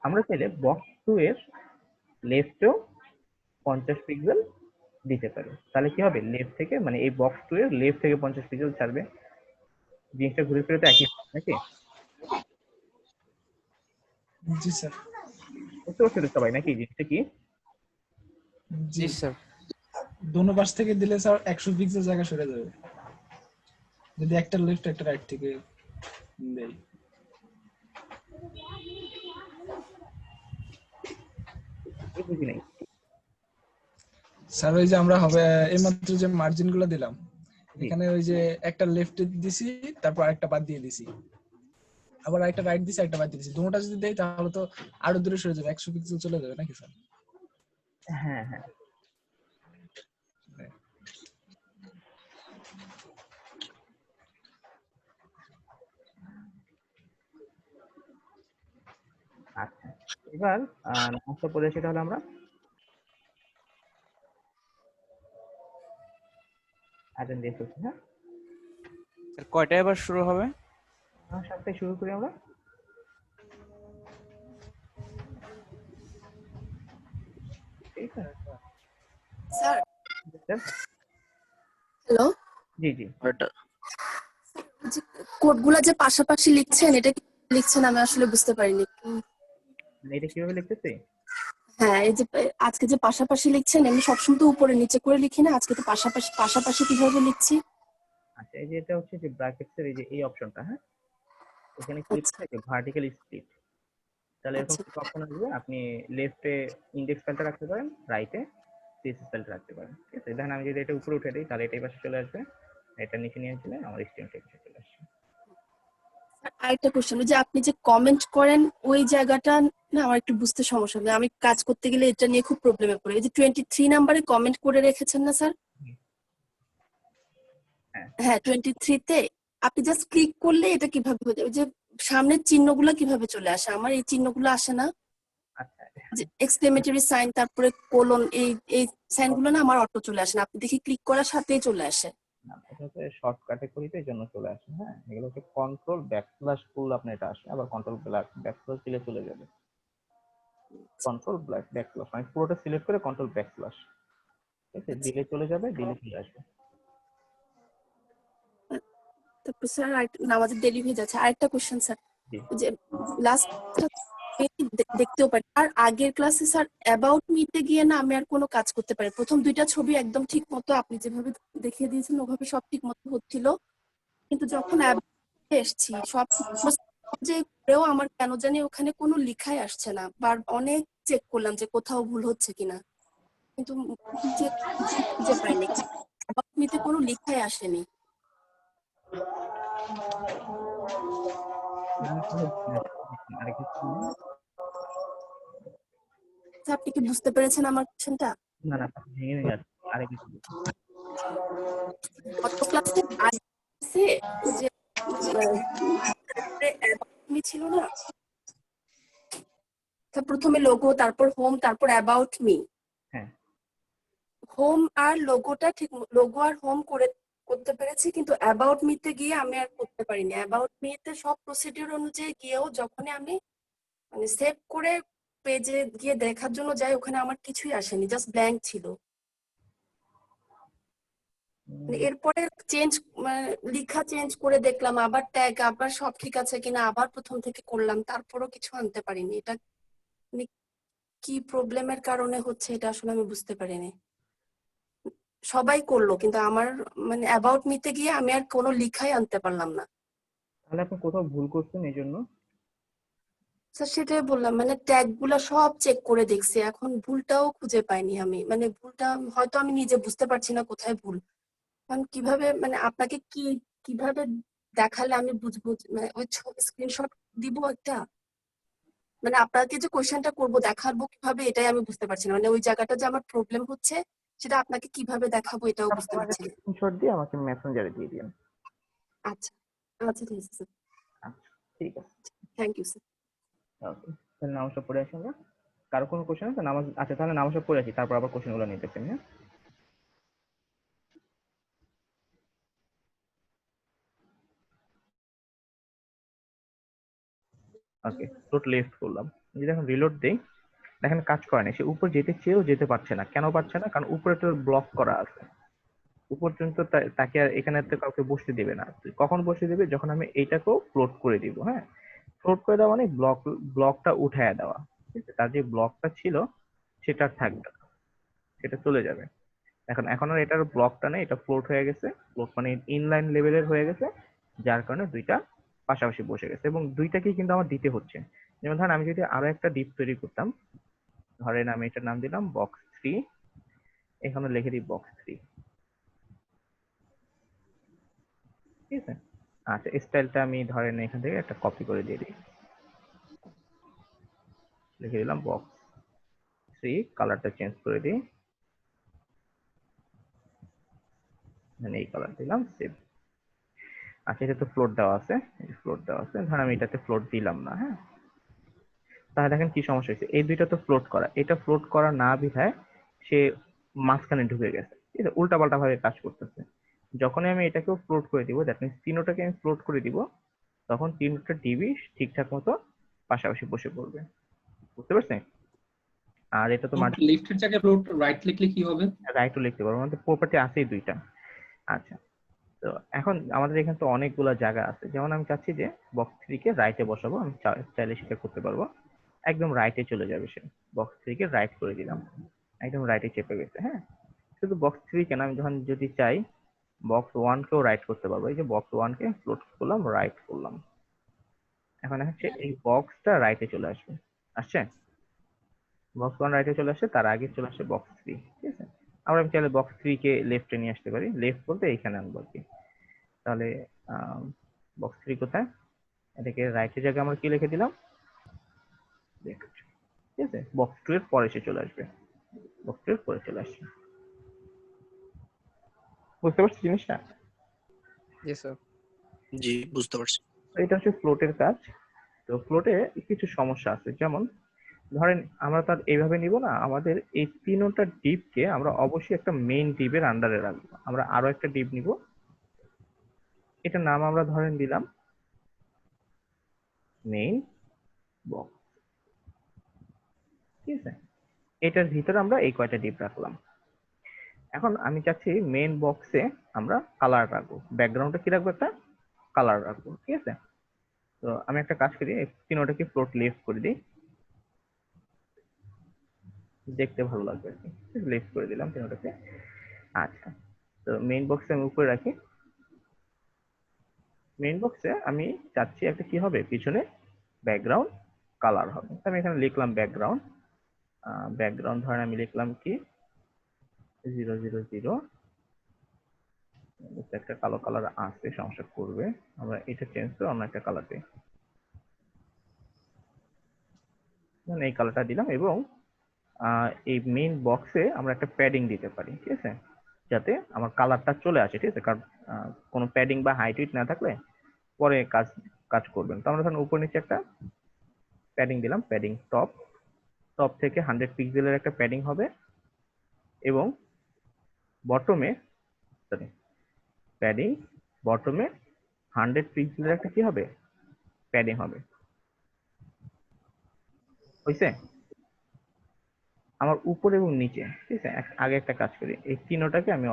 আমরা চাইলে বক্স 2 এর লেফটেও 50 পিক্সেল দিতে পারি, তাহলে কি হবে, লেফট থেকে মানে এই বক্স 2 এর লেফট থেকে 50 পিক্সেল ছাড়বে। জিনিসটা ঘুরে ফিরে তো একই নাকি? জি স্যার। বুঝতে পারছো তো সবাই নাকি জিনিসটা কি? জি জি স্যার। দোনো পাশ থেকে দিলে স্যার 100 পিক্সেল জায়গা সরে যাবে যদি একটা লেফট একটা রাইট থেকে দেই। বুঝি নাই। স্যার ওই যে আমরা হবে এইমাত্র যে মার্জিন গুলো দিলাম, জি। এখানে ওই যে একটা লেফট দিছি, তারপর আরেকটা বাদ দিয়ে দিছি, আবার আরেকটা রাইট দিছি, একটা বাদ দিয়ে দিছি, দুটোটা যদি দেই তাহলে তো আরো দূরে সরে যাবে, 100 পিক্সেল চলে যাবে নাকি স্যার? হ্যাঁ হ্যাঁ, আচ্ছা। এবার নামটা পড়ে সেটা হলো আমরা অ্যাটেন্ডেন্স হচ্ছে, হ্যাঁ স্যার কয়টায় আবার শুরু হবে? 7টায় শুরু করি আমরা। ঠিক আছে স্যার স্যার? হ্যালো, জি জি। এটা কোডগুলা যে পাশাপাশি লিখছেন এটা কি লিখছেন আমি আসলে বুঝতে পারিনি। মানে এটা কিভাবে লিখতেছি? হ্যাঁ, এই যে আজকে যে পাশাপাশি লিখছেন, এমনি সবসময় তো উপরে নিচে করে লিখি না, আজকে তো পাশাপাশি পাশাপাশি কিভাবে লিখছি? আচ্ছা, এই যে এটা হচ্ছে যে ব্র্যাকেটস এর এই যে এই অপশনটা, হ্যাঁ এখানে ক্লিক আচ্ছা করে ভার্টিক্যাল স্প্লিট, তাহলে এরকম আচ্ছা কিছু অপশন আসবে। আপনি লেফটে ইন্ডেক্স ফাইলটা রাখতে পারেন, রাইটে সিএসএস ফাইলটা রাখতে পারেন, ঠিক আছে? দেখেন আমি যদি এটা উপরে উঠে দিই তাহলে এটাই পাশে চলে আসবে, এটা নিচে নিয়ে আসলে আমার স্টুডেন্ট পাশে চলে আসছে। আরেকটা কোশ্চেন, যে আপনি যে কমেন্ট করেন ওই জায়গাটা না আমার একটু বুঝতে সমস্যা হবে, আমি কাজ করতে গেলে এটা নিয়ে খুব প্রবলেমে পড়ি। এই যে 23 নাম্বারে কমেন্ট করে রেখেছেন না স্যার, হ্যাঁ 23 তে আপনি জাস্ট ক্লিক করলে এটা কিভাবে হয়ে যাবে, যে সামনের চিহ্নগুলো কিভাবে চলে আসে? আমার এই চিহ্নগুলো আসে না, আচ্ছা, যে এক্সক্লেমেটরি সাইন তারপরে কোলন, এই সাইনগুলো না আমার অটো চলে আসে না, আপনি দেখি ক্লিক করার সাথেই চলে আসে। না, এটা হচ্ছে শর্টকাটে করিতে এই জন্য চলে আসে। হ্যাঁ, এগুলো হচ্ছে কন্ট্রোল ব্যাকস্ল্যাশ করলে আপনার এটা আসে, আবার কন্ট্রোল ব্যাকস্ল্যাশ দিলে চলে যাবে। কন্ট্রোল ব্যাকস্ল্যাশ মানে পুরোটা সিলেক্ট করে কন্ট্রোল ব্যাকস্ল্যাশ, ঠিক আছে, দিলে চলে যাবে, দিলে চলে আসবে। তারপর স্যার নামাজের দেরি হয়ে যাচ্ছে, আরেকটা কোশ্চেন স্যার, জি। যে লাস্ট দেখতেও পারি আর আগের ক্লাসে স্যার অ্যাবাউট মিতে গিয়ে না আমি আর কোনো কাজ করতে পারি, প্রথম দুইটা ছবি একদম ঠিক মতো আপনি যেভাবে দেখিয়ে দিয়েছেন ওভাবে সব ঠিক মতো হচ্ছিল, কিন্তু যখন About এ এসছি সব যে করেও আমার কেন জানি ওখানে কোনো লিখাই আসছে না, অনেক চেক করলাম যে কোথাও ভুল হচ্ছে কিনা, কিন্তু খুঁজে পাইনি, অ্যাবাউট মিতে কোনো লিখাই আসেনি। স্যার আপনি কি বুঝতে পেরেছেন আমার কোশ্চেনটা? না না, ভেঙে ভেঙে যাচ্ছে, আরেকটু। গত ক্লাসে আগে যে মি ছিল না, তা প্রথমে লোগো, তারপর হোম, তারপর অ্যাবাউট মি। হ্যাঁ। হোম আর লোগোটা ঠিক, লোগো আর হোম করতে পেরেছি, কিন্তু অ্যাবাউট মিতে গিয়ে আমি আর করতে পারিনি। অ্যাবাউট মিতে সব প্রসিডিউর অনুযায়ী গিয়েও যখন আমি মানে সেভ করে পেজে গিয়ে দেখার জন্য যাই, ওখানে আমার কিছুই আসেনি, জাস্ট ব্ল্যাঙ্ক ছিল। মানে এরপরে চেঞ্জ লিখা চেঞ্জ করে দেখলাম, আবার ট্যাগ, আবার সব ঠিক আছে কিনা আবার প্রথম থেকে করলাম, তারপরও কিছু আনতে পারিনি। এটা মানে কি প্রবলেমের কারণে হচ্ছে এটা আসলে আমি বুঝতে পারিনি। সবাই করলো কিন্তু আমার মানে অ্যাবাউট মিতে গিয়ে আমি আর কোনো লিখাই আনতে পারলাম না। তাহলে আপনি কোথাও ভুল করছেন এই জন্য। স্যার সেটাই বললাম, মানে ট্যাগ গুলা সব চেক করে দেখছি, এখন ভুলটাও খুঁজে পাইনি আমি, মানে ভুলটা হয়তো আমি নিজে বুঝতে পারছি না কোথায় ভুল। কারণ কিভাবে মানে আপনাকে কিভাবে দেখালে আমি বুঝবো, মানে ওই স্ক্রিনশট দিব একটা, মানে আপনাকে যে কোশ্চেনটা করবো দেখাবো কিভাবে এটাই আমি বুঝতে পারছি না, মানে ওই জায়গাটা যে আমার প্রবলেম হচ্ছে সেটা আপনাকে কিভাবে দেখাবো এটাও আপনি বুঝতে আমাকে পারছি না। স্ক্রিনশট দিয়ে আমাকে মেসেঞ্জারে দিয়ে দিন। আচ্ছা আচ্ছা ঠিক আছে স্যার, আচ্ছা, ঠিক আছে। Thank you sir. ওকে, তাহলে নামাজটা পড়ে আসি আমরা। কারো কোনো কোশ্চেন আছে? নামাজ, আচ্ছা তাহলে নামাজটা পড়ে আসি, তারপর আবার কোশ্চেন গুলো নিতেছেন। হ্যাঁ, ওকে, লোড লেফট করলাম। যদি এখন রিলোড দেই, দেখেন কাজ করে না, সে উপর যেতে চেয়েও যেতে পারছে না। কেন পারছে না? কারণ উপরে তো ব্লক করা আছে। উপর পর্যন্ত তাকে আর এখানে তো কাউকে বসতে দিবে না। কখন বসতে দিবে? যখন আমি এইটাকেও ফ্লোট করে দিব। হ্যাঁ, ফ্লোট করে দেওয়া মানে ব্লকটা উঠায় দেওয়া। ঠিক আছে, তার যে ব্লকটা ছিল সেটা আর থাকবে না, সেটা চলে যাবে। এখন আর এটার ব্লকটা নেই, এটা ফ্লোট হয়ে গেছে। ফ্লোট মানে ইনলাইন লেভেলের হয়ে গেছে, যার কারণে দুইটা পাশাপাশি বসে গেছে, এবং দুইটাকেই কিন্তু আমার দিতে হচ্ছে। যেমন ধরেন আমি যদি আরো একটা ডিপ তৈরি করতাম, ধরেন আমি এটার নাম দিলাম বক্স 3, এখানে লিখে দিই বক্স 3। ঠিক আছে, আচ্ছা স্টাইলটা আমি ধরেন এখান থেকে একটা কপি করে দিয়ে দিই, লিখে দিলাম বক্স 3, কালারটা চেঞ্জ করে দিই, এই কালার দিলাম, সেভ। আচ্ছা, এটা তো ফ্লোট দেওয়া আছে, ফ্লোট দেওয়া আছে, ধরেন আমি এটাতে ফ্লোট দিলাম না। হ্যাঁ, তাহলে দেখেন কি সমস্যা হয়েছে, এই দুইটা তো ফ্লোট করা, এটা ফ্লোট করা না বিধায় সে মাঝখানে ঢুকে গেছে। ঠিক আছে, উল্টাপাল্টা ভাবে কাজ করতেছে। যখনই আমি এটাকেও ফ্লোট করে দিব, দ্যাট মিনস তিনোটাকে আমি ফ্লোট করে দিব, তখন তিনটা ডিবি ঠিকঠাক মতো পাশাপাশি বসে পড়বে। বুঝতে পারছেন? আর এটা তো লেফটের জায়গায় ফ্লোট রাইট লিখলে কি হবে? রাইটও লিখতে পারবো, আমাদের প্রপার্টি আছেই দুইটা। আচ্ছা, তো এখন আমাদের এখানে তো অনেকগুলো জায়গা আছে, যেমন আমি চাচ্ছি যে বক্স 3 কে রাইটে বসাবো, আমি চাইলে সেটা করতে পারবো। একদম রাইটে চলে যাবে সে, বক্স 3 কে রাইট করে দিলাম, একদম রাইটে চেপে গেছে। হ্যাঁ, শুধু বক্স 3 কেন, আমি যখন যদি চাই বক্স 1 কেও রাইট করতে পারবো। এই যে বক্স 1 কে ফ্লোট করলাম, রাইট করলাম, এখন হচ্ছে এই বক্সটা রাইটে চলে আসবে। আসছে, বক্স 1 রাইটে চলে আসছে, তার আগে চলে আসছে বক্স 3। ঠিক আছে, আমরা আমি চাইলে বক্স 3 কে লেফটে নিয়ে আসতে পারি, লেফট বলতে এইখানে আনবো আর কি। তাহলে বক্স 3 কোথায়? এটাকে রাইটের জায়গায় আমরা কি লিখে দিলাম, লেফট। ঠিক আছে, বক্স 2 এর পরে সে চলে আসবে, বক্স 2 এর পরে চলে আসছে। বুঝতে পারছি জিনিসটা? জি স্যার। জি, বুঝতে পারছি। তো এটা হচ্ছে ফ্লোটের কাজ। তো ফ্লোটে কিছু সমস্যা আছে, যেমন ধরেন আমরা তার এইভাবে নিব না, আমাদের এই তিনটা ডিপকে আমরা অবশ্যই একটা মেইন ডিপের আন্ডারে রাখবো। আমরা আরো একটা ডিপ নিব, এটার নাম আমরা ধরেন দিলাম মেইন বক্স, ঠিক আছে? এটার ভিতরে আমরা এই কয়টা ডিপ রাখলাম। এখন আমি চাচ্ছি মেইন বক্সে আমরা কালার রাখবো, ব্যাকগ্রাউন্ডে কি রাখবো, একটা কালার রাখবো, ঠিক আছে? তো আমি একটা কাজ করি, এই তিনটাকে ফ্লোট লেফট করে দিই, দেখতে ভালো লাগবে আর কি। লেফট করে দিলাম তিনটাকে। আচ্ছা, তো মেইন বক্সে আমি উপরে রাখি। মেইন বক্সে আমি চাচ্ছি একটা কি হবে, পিছনে ব্যাকগ্রাউন্ড কালার হবে। তো আমি এখানে লিখলাম ব্যাকগ্রাউন্ড, ব্যাকগ্রাউন্ড ধরেন আমি লিখলাম কি 000, একটা কালো কালার আসতে সমস্যা করবে, আমরা এটা চেঞ্জ করে অন্য একটা কালার দিই, মানে এই কালারটা দিলাম। এবং এই মেইন বক্সে আমরা একটা প্যাডিং দিতে পারি, ঠিক আছে, যাতে আমার কালারটা চলে আসে, ঠিক আছে? কারণ কোনো প্যাডিং বা হাইট না থাকলে পরে কাজ কাজ করবেন। তো আমরা ধরুন উপর নিচে একটা প্যাডিং দিলাম, প্যাডিং টপ, টপ থেকে 100 পিক্সেলের একটা প্যাডিং হবে, এবং বটমে সরি প্যাডিং বটমে 100 পিক্সেলের একটা কি হবে, প্যাডিং হবে। হইছে? আমার উপর এবং নিচে, ঠিক আছে? আগে একটা কাজ করি, এই তিনটাকে আমি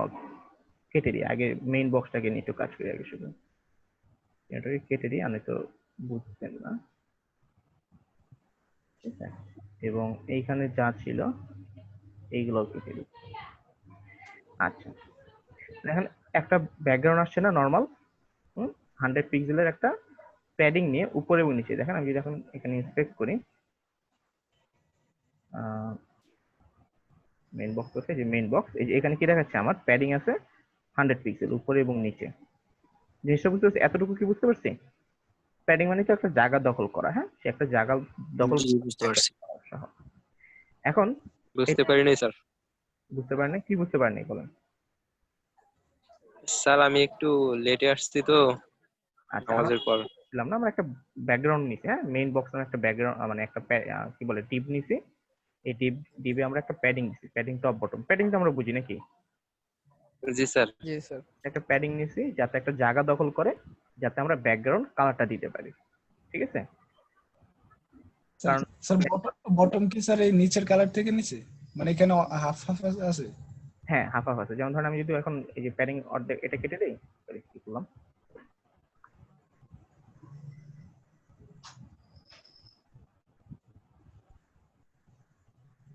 কেটে দিই। আগে মেইন বক্সটাকে নিয়ে একটু কাজ করি আগে, শুধু এটাকে কেটে দিই, আমি তো বুঝতেন না, ঠিক আছে? এবং এইখানে যা ছিল এইগুলো কেটে দিই। আচ্ছা, দেখেন একটা ব্যাকগ্রাউন্ড আসছে না নর্মাল, 100 পিক্সেলের একটা প্যাডিং নিয়ে উপরে এবং নিচে। দেখেন আমি যখন এখানে ইন্সপেক্ট করি, মেইন বক্স আছে, যে মেইন বক্স, এই যে এখানে কি দেখাচ্ছে, আমার প্যাডিং আছে 100 পিক্সেল উপরে এবং নিচে। জিনিসটা বুঝতে পারছি? এতটুকু কি বুঝতে পারছি? প্যাডিং মানে তো একটা জায়গা দখল করা, হ্যাঁ, সে একটা জায়গা দখল জি, বুঝতে পারছি। করা। এখন বুঝতে পারিনি স্যার। বুঝতে পারেনি? কি বুঝতে পারেনি বলেন? স্যার আমি একটু লেটে আসছি তো আচ্ছা, নামাজের পর। ছিলাম না, আমরা একটা ব্যাকগ্রাউন্ড নিছি, হ্যাঁ, মেইন বক্স এর একটা ব্যাকগ্রাউন্ড, মানে একটা কি বলে টিপ নিছি। এই টিপে আমরা একটা প্যাডিং নিছি, প্যাডিং টপ বটম। প্যাডিং তো আমরা বুঝি নাকি? জি স্যার। জি স্যার। একটা প্যাডিং নিছি যাতে একটা জায়গা দখল করে, যাতে আমরা ব্যাকগ্রাউন্ড কালারটা দিতে পারি, ঠিক আছে? কারণ স্যার বটম কি স্যার এই নিচের কালার থেকে নিচে, মানে এখানে হাফ হাফ আছে? হ্যাঁ, হাফ হাফ আছে। যেমন ধরেন আমি যদি এখন এই যে প্যাডিং অর্ধেক এটা কেটে দেই, সরি কি করলাম,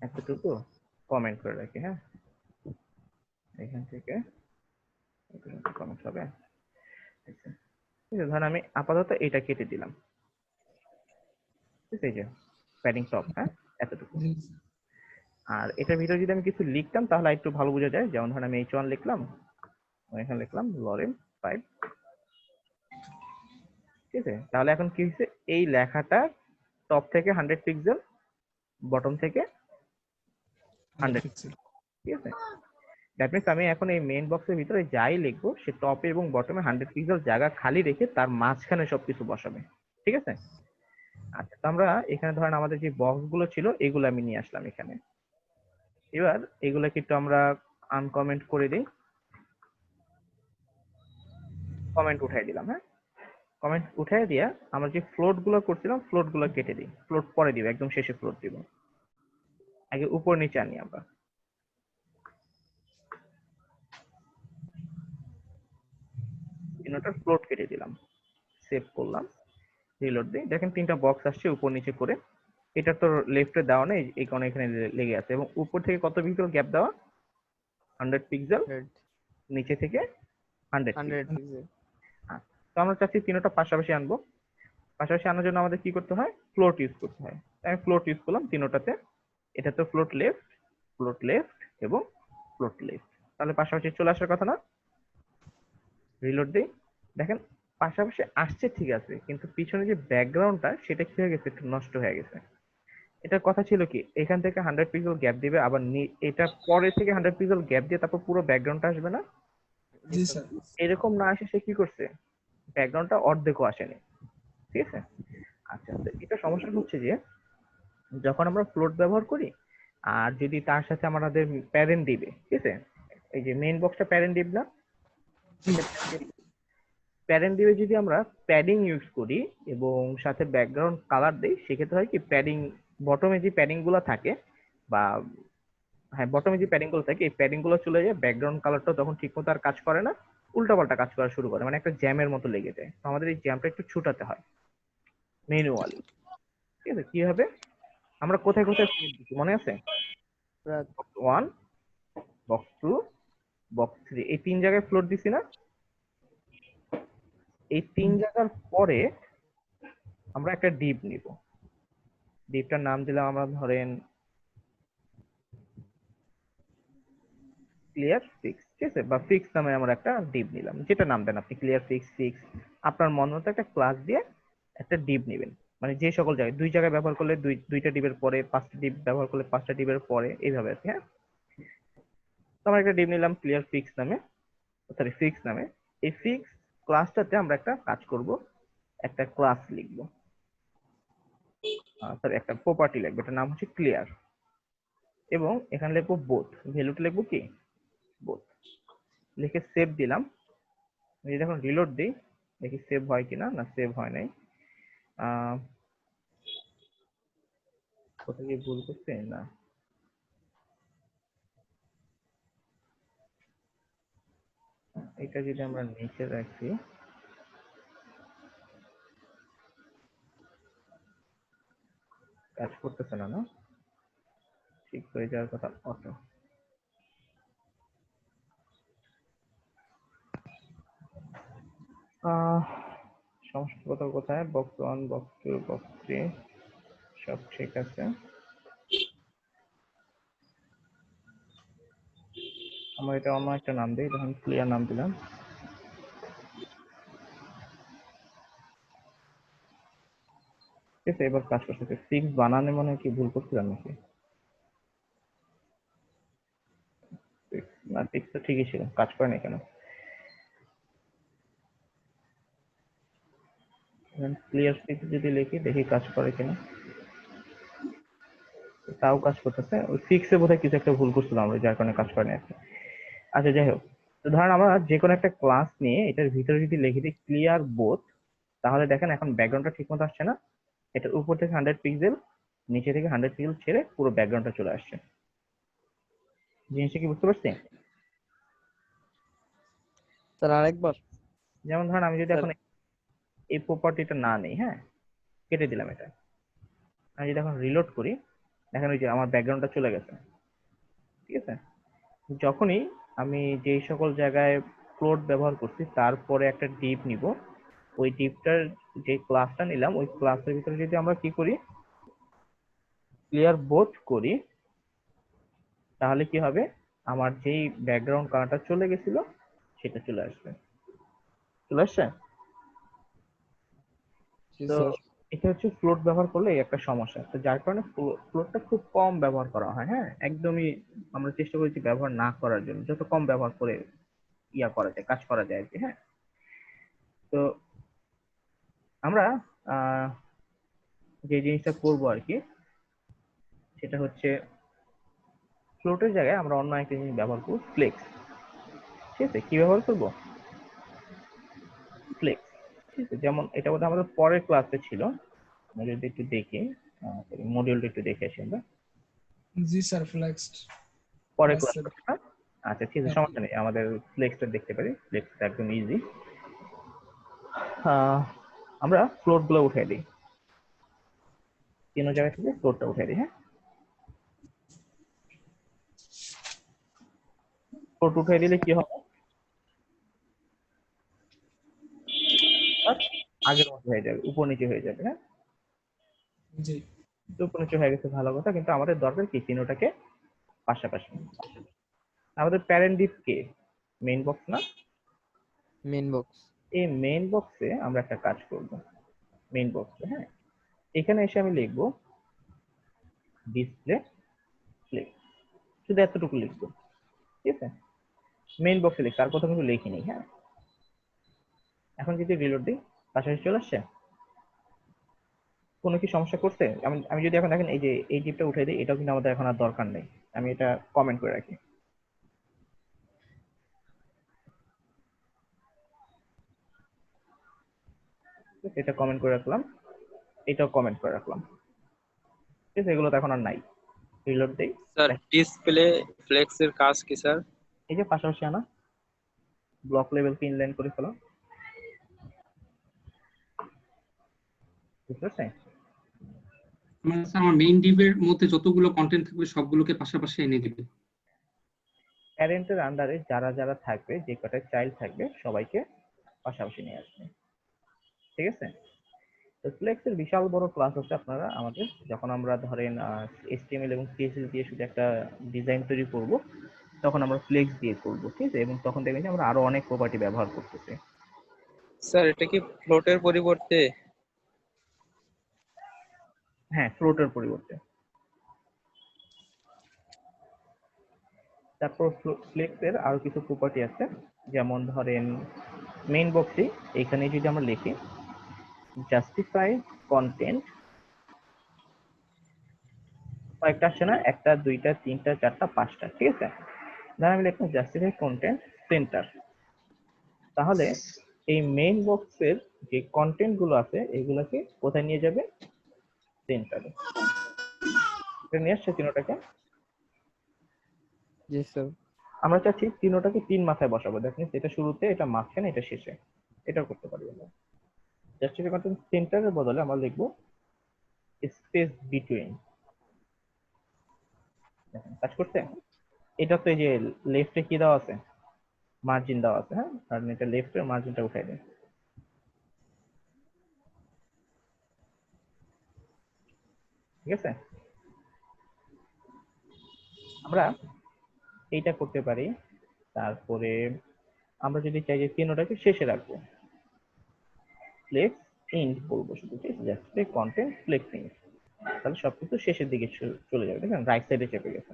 এতটুকু কমেন্ট করে রাখি, হ্যাঁ, এখান থেকে কমেন্ট হবে। আচ্ছা, ঠিক আছে, ধরেন আমি আপাতত এটা কেটে দিলাম, ঠিক আছে, এই যে প্যাডিং টপ, হ্যাঁ, এতটুকু। আর এটার ভিতরে যদি আমি কিছু লিখতাম তাহলে একটু ভালো বোঝা যায়। যেমন ধরেন আমি H1 লিখলাম, এখানে লিখলাম লরেন 5, ঠিক আছে? তাহলে এখন কি হয়েছে, এই লেখাটা টপ থেকে 100 পিক্সেল, বটম থেকে 100 পিক্সেল, ঠিক আছে? দ্যাট মিনস আমি এখন এই মেইন বক্সের ভিতরে যাই লিখবো, সে টপে এবং বটমে 100 পিক্সেল জায়গা খালি রেখে তার মাঝখানে সবকিছু বসাবে, ঠিক আছে? আচ্ছা, তো আমরা এখানে ধরেন আমাদের যে বক্স গুলো ছিল এগুলো আমি নিয়ে আসলাম এখানে। এবার এগুলোকে একটু আমরা আনকমেন্ট করে দিই, কমেন্ট উঠাই দিলাম, হ্যাঁ, কমেন্ট উঠাই দিয়া আমরা যে ফ্লোট গুলো করছিলাম ফ্লোট গুলো কেটে দিই। ফ্লোট পরে দিব, একদম শেষে ফ্লোট দিব, আগে উপর নিচে আনি আমরা। তিনটা ফ্লোট কেটে দিলাম, সেভ করলাম, রিলোড দিই। দেখেন তিনটা বক্স আসছে উপর নিচে করে। এটা তো লেফটে দেওয়া নেই, এই কোণে এখানে লেগে আছে, এবং উপর থেকে কত পিক্সেল গ্যাপ দেওয়া, 100 পিক্সেল, নিচে থেকে 100 পিক্সেল। তো আমরা চাচ্ছি তিনটা পাশাপাশি আনবো। পাশাপাশি আনার জন্য আমাদের কি করতে হয়, ফ্লোট ইউজ করতে হয়। আমি ফ্লোট ইউজ করলাম তিনটাতে। এটা তো ফ্লোট লেফট এবং ফ্লোট লেফট, তাহলে পাশাপাশি চলে আসার কথা না? রিলোড দিই, দেখেন পাশাপাশি আসছে ঠিক আছে, কিন্তু পিছনে যে ব্যাকগ্রাউন্ডটা সেটা কি হয়ে গেছে, একটু নষ্ট হয়ে গেছে। এটার কথা ছিল কি, এখান থেকে 100 পিক্সেল গ্যাপ দিবে, আবার এটা পরে থেকে 100 পিক্সেল গ্যাপ দিয়ে তারপর পুরো ব্যাকগ্রাউন্ডটা আসবে না? জি স্যার। এরকম না আসে সে কি করছে, ব্যাকগ্রাউন্ডটা অর্ধেকও আসেনি, ঠিক আছে। আচ্ছা, তো এটা সমস্যা হচ্ছে যে যখন আমরা ফ্লোট ব্যবহার করি আর যদি তার সাথে আমাদের প্যারেন্ট দিবে, ঠিক আছে, এই যে মেইন বক্সটা প্যারেন্ট দিব না, প্যারেন্ট দিবে যদি আমরা প্যাডিং ইউজ করি এবং সাথে ব্যাকগ্রাউন্ড কালার দেই, সেক্ষেত্রে হয় কি প্যাডিং বটমে যে প্যাডিং গুলো থাকে বা হ্যাঁ বটমে যে প্যাডিং গুলো থাকে এই প্যাডিং গুলো চলে যায়, ব্যাকগ্রাউন্ড কালারটা তখন ঠিক মতো আর কাজ করে না, উল্টাপাল্টা কাজ করা শুরু করে, মানে একটা জ্যামের মতো লেগে যায়। তো আমাদের এই জ্যামটা একটু ছুটাতে হয় ম্যানুয়ালি, ঠিক আছে। কি হবে, আমরা কোথায় কোথায় ফ্লোট দিচ্ছি মনে আছে? বক্স 1, বক্স 2, বক্স 3, এই 3 জায়গায় ফ্লোট দিছি না? এই 3 জায়গার পরে আমরা একটা ডিপ নিব, ডিপটার নাম দিলাম আমরা ধরেন ক্লিয়ার ফিক্স, ঠিক আছে, বা ফিক্স নামে আমরা একটা ডিপ নিলাম, যেটা নাম দেন আপনি, ক্লিয়ার ফিক্স, ফিক্স, আপনার মন মতো একটা ক্লাস দিয়ে একটা ডিপ নেবেন, মানে যে সকল জায়গায় 2 জায়গায় ব্যবহার করলে দুইটা ডিপের পরে, 5টা ডিপ ব্যবহার করলে 5টা ডিপের পরে, এইভাবে আর কি, হ্যাঁ। তো আমরা একটা ডিপ নিলাম ক্লিয়ার ফিক্স নামে, সরি ফিক্স নামে। এই ফিক্স ক্লাসটাতে আমরা একটা কাজ করব, একটা ক্লাস লিখবো, সরি একটা প্রপার্টি লিখবো, এটার নাম হচ্ছে ক্লিয়ার, এবং এখানে লিখবো বোথ, ভ্যালুটা লিখবো কি বোথ, লিখে সেভ দিলাম। যদি এখন রিলোড দিই দেখি সেভ হয় কিনা, না সেভ হয় নাই। কোথায় গিয়ে ভুল করছে, না এটা যদি আমরা নিচে রাখি, কাজ করতেছে না, না ঠিক হয়ে যাওয়ার কথা অটো। সমস্যা কোথাও কোথায়, বক্স 1, বক্স 2, বক্স 3 সব ঠিক আছে। আমরা এটা অন্য একটা নাম দিই, তখন ক্লিয়ার নাম দিলাম। ঠিক আছে, এবার কাজ করতেছে। ফিক্স বানানে মনে হয় কি ভুল করছিলাম নাকি? না ফিক্স তো ঠিকই ছিল, কাজ করে না কেন? ক্লিয়ার ফিক্স যদি লিখি দেখি কাজ করে কিনা, তাও কাজ করতেছে। ওই ফিক্সে বোধহয় কিছু একটা ভুল করছিলাম আমরা, যার কারণে কাজ করে না আর কি। আচ্ছা যাই হোক, তো ধরেন আমরা যে কোনো একটা ক্লাস নিয়ে এটার ভিতরে যদি লিখে দিই ক্লিয়ার বোথ, তাহলে দেখেন এখন ব্যাকগ্রাউন্ডটা ঠিক মতো আসছে না, এটার উপর থেকে 100 পিক্সেল, নিচে থেকে 100 পিক্সেল ছেড়ে পুরো ব্যাকগ্রাউন্ডটা চলে আসছে। জিনিসটা কি বুঝতে পারছি? স্যার আরেকবার। যেমন ধরেন আমি যদি স্যার এখন এই প্রপার্টিটা না নেই, হ্যাঁ কেটে দিলাম এটা, আমি যদি এখন রিলোড করি দেখেন ওই যে আমার ব্যাকগ্রাউন্ডটা চলে গেছে, ঠিক আছে। যখনই আমি যেই সকল জায়গায় ফ্লোট ব্যবহার করছি তারপরে একটা ডিপ নিব, ওই ডিপটার যে ক্লাসটা নিলাম ওই ক্লাসের ভিতরে যদি আমরা কি করি ক্লিয়ার বোথ করি, তাহলে কি হবে, আমার যেই ব্যাকগ্রাউন্ড কালারটা চলে গেছিল সেটা চলে আসবে, চলে আসছে। জি তো স্যার। এটা হচ্ছে ফ্লোট ব্যবহার করলে এই একটা সমস্যা, তো যার কারণে ফ্লোটটা খুব কম ব্যবহার করা হয়, হ্যাঁ একদমই আমরা চেষ্টা করেছি ব্যবহার না করার জন্য, যত কম ব্যবহার করে ইয়া করা যায়, কাজ করা যায় আর কি, হ্যাঁ। তো আমরা আহ যে জিনিসটা করবো আর কি সেটা হচ্ছে ফ্লোটের জায়গায় আমরা অন্য একটা জিনিস ব্যবহার করবো, ফ্লেক্স, ঠিক আছে। কি ব্যবহার করবো, ফ্লেক্স, ঠিক আছে। যেমন এটা বোধহয় আমাদের পরের ক্লাসে ছিল, আমরা যদি একটু দেখি মডিউলটা একটু দেখে আসি আমরা, জি স্যার, ফ্লেক্সড। পরের ক্লাস ক্লাস সেট। করতে না। আচ্ছা ঠিক আছে, সমস্যা নেই, আমাদের ফ্লেক্সটা দেখতে পারি, ফ্লেক্সটা একদম ইজি। আমরা ফ্লোট গুলো উঠিয়ে দিই, তিন জায়গা থেকে ফ্লোটটা উঠিয়ে দিই, হ্যাঁ। ফ্লোট উঠিয়ে দিলে কি হবে, আর আগের মতো হয়ে যাবে, উপর নিচে হয়ে যাবে, হ্যাঁ। জি। তো উপর নিচে হয়ে গেছে ভালো কথা, কিন্তু আমাদের দরকার কি তিনটাকে পাশাপাশি। আমাদের প্যারেন্ট ডিপ কে, মেইন বক্স না? Main box. এই মেইন বক্সে আমরা একটা কাজ করব, মেইন বক্সে, হ্যাঁ এখানে এসে আমি লিখবো ডিসপ্লে ফ্লেক্স, শুধু এতটুকু লিখবো, ঠিক আছে। মেইন বক্সে লিখছি, আর কোথাও কিন্তু লিখিনি। হ্যাঁ, এখন যদি রিলোড দিই পাশাপাশি চলে আসছে। কোনো কি সমস্যা করছে? আমি আমি যদি এখন দেখেন এই যে এই টিপটা উঠে দিই, এটাও কিন্তু আমাদের এখন আর দরকার নেই। আমি এটা কমেন্ট করে রাখি। এটা কমেন্ট করে রাখলাম, এটাও কমেন্ট করে রাখলাম। ঠিক আছে, এগুলো তো এখন আর নাই। রিলোড দেই, স্যার ডিসপ্লে ফ্লেক্স এর কাজ কি স্যার? এই যে পাশাপাশি আনা, ব্লক লেভেলকে ইনলাইন করে ফেলা। বুঝতে পারছেন? মানে স্যার আমার মেইন ডিবের মধ্যে যতগুলো কন্টেন্ট থাকবে সবগুলোকে পাশাপাশি এনে দিবে। প্যারেন্টের আন্ডারে যারা যারা থাকবে, যে কটা চাইল্ড থাকবে সবাইকে পাশাপাশি নিয়ে আসবে। ঠিক আছে, তো ফ্লেক্স এর বিশাল বড় ক্লাস আছে আপনারা আমাদের, যখন আমরা ধরেন HTML এবং CSS দিয়ে শুধু একটা ডিজাইন তৈরি করব, তখন আমরা ফ্লেক্স দিয়ে করব। ঠিক আছে, এবং তখন দেখবেন যে আমরা আরো অনেক প্রপার্টি ব্যবহার করতেছি। স্যার এটা কি ফ্লোটের পরিবর্তে? হ্যাঁ, ফ্লোটের পরিবর্তে। তারপর ফ্লেক্স এর আরো কিছু প্রপার্টি আছে, যেমন ধরেন মেইন বক্সে এখানে যদি আমরা লিখি জাস্টিফাই কন্টেন্ট, কয়েকটা আসছে না, একটা দুইটা তিনটা চারটা পাঁচটা। ঠিক আছে, ধরেন আমি লিখলাম জাস্টিফাই কন্টেন্ট সেন্টার, তাহলে এই মেইন বক্সের যে কন্টেন্ট গুলো আছে এগুলোকে কোথায় নিয়ে যাবে? সেন্টারে। এটা নিয়ে আসছে তিনোটাকে। জি স্যার। আমরা চাচ্ছি তিনোটাকে তিন মাথায় বসাবো। দেখেন এটা শুরুতে, এটা মাঝখানে, এটা শেষে। এটাও করতে পারি আমরা। জাস্টিফাই কন্টেন্ট সেন্টারের বদলে আমরা লিখবো স্পেস বিটুইন। কাজ করছে? এটা তো এই যে লেফটে কি দেওয়া আছে, মার্জিন দেওয়া আছে। হ্যাঁ, কারণ এটা লেফটে, মার্জিনটা উঠাই দেয়। ঠিক আছে, আমরা এইটা করতে পারি। তারপরে আমরা যদি চাই যে তিনোটাকে শেষে রাখবো, ফ্লেক্স ইন্ড করবো শুধু। ঠিক আছে, জাস্ট কন্টেন্ট ফ্লেক্স ইন্ড, তাহলে সবকিছু শেষের দিকে চলে যাবে। দেখেন রাইট সাইডে চেপে গেছে।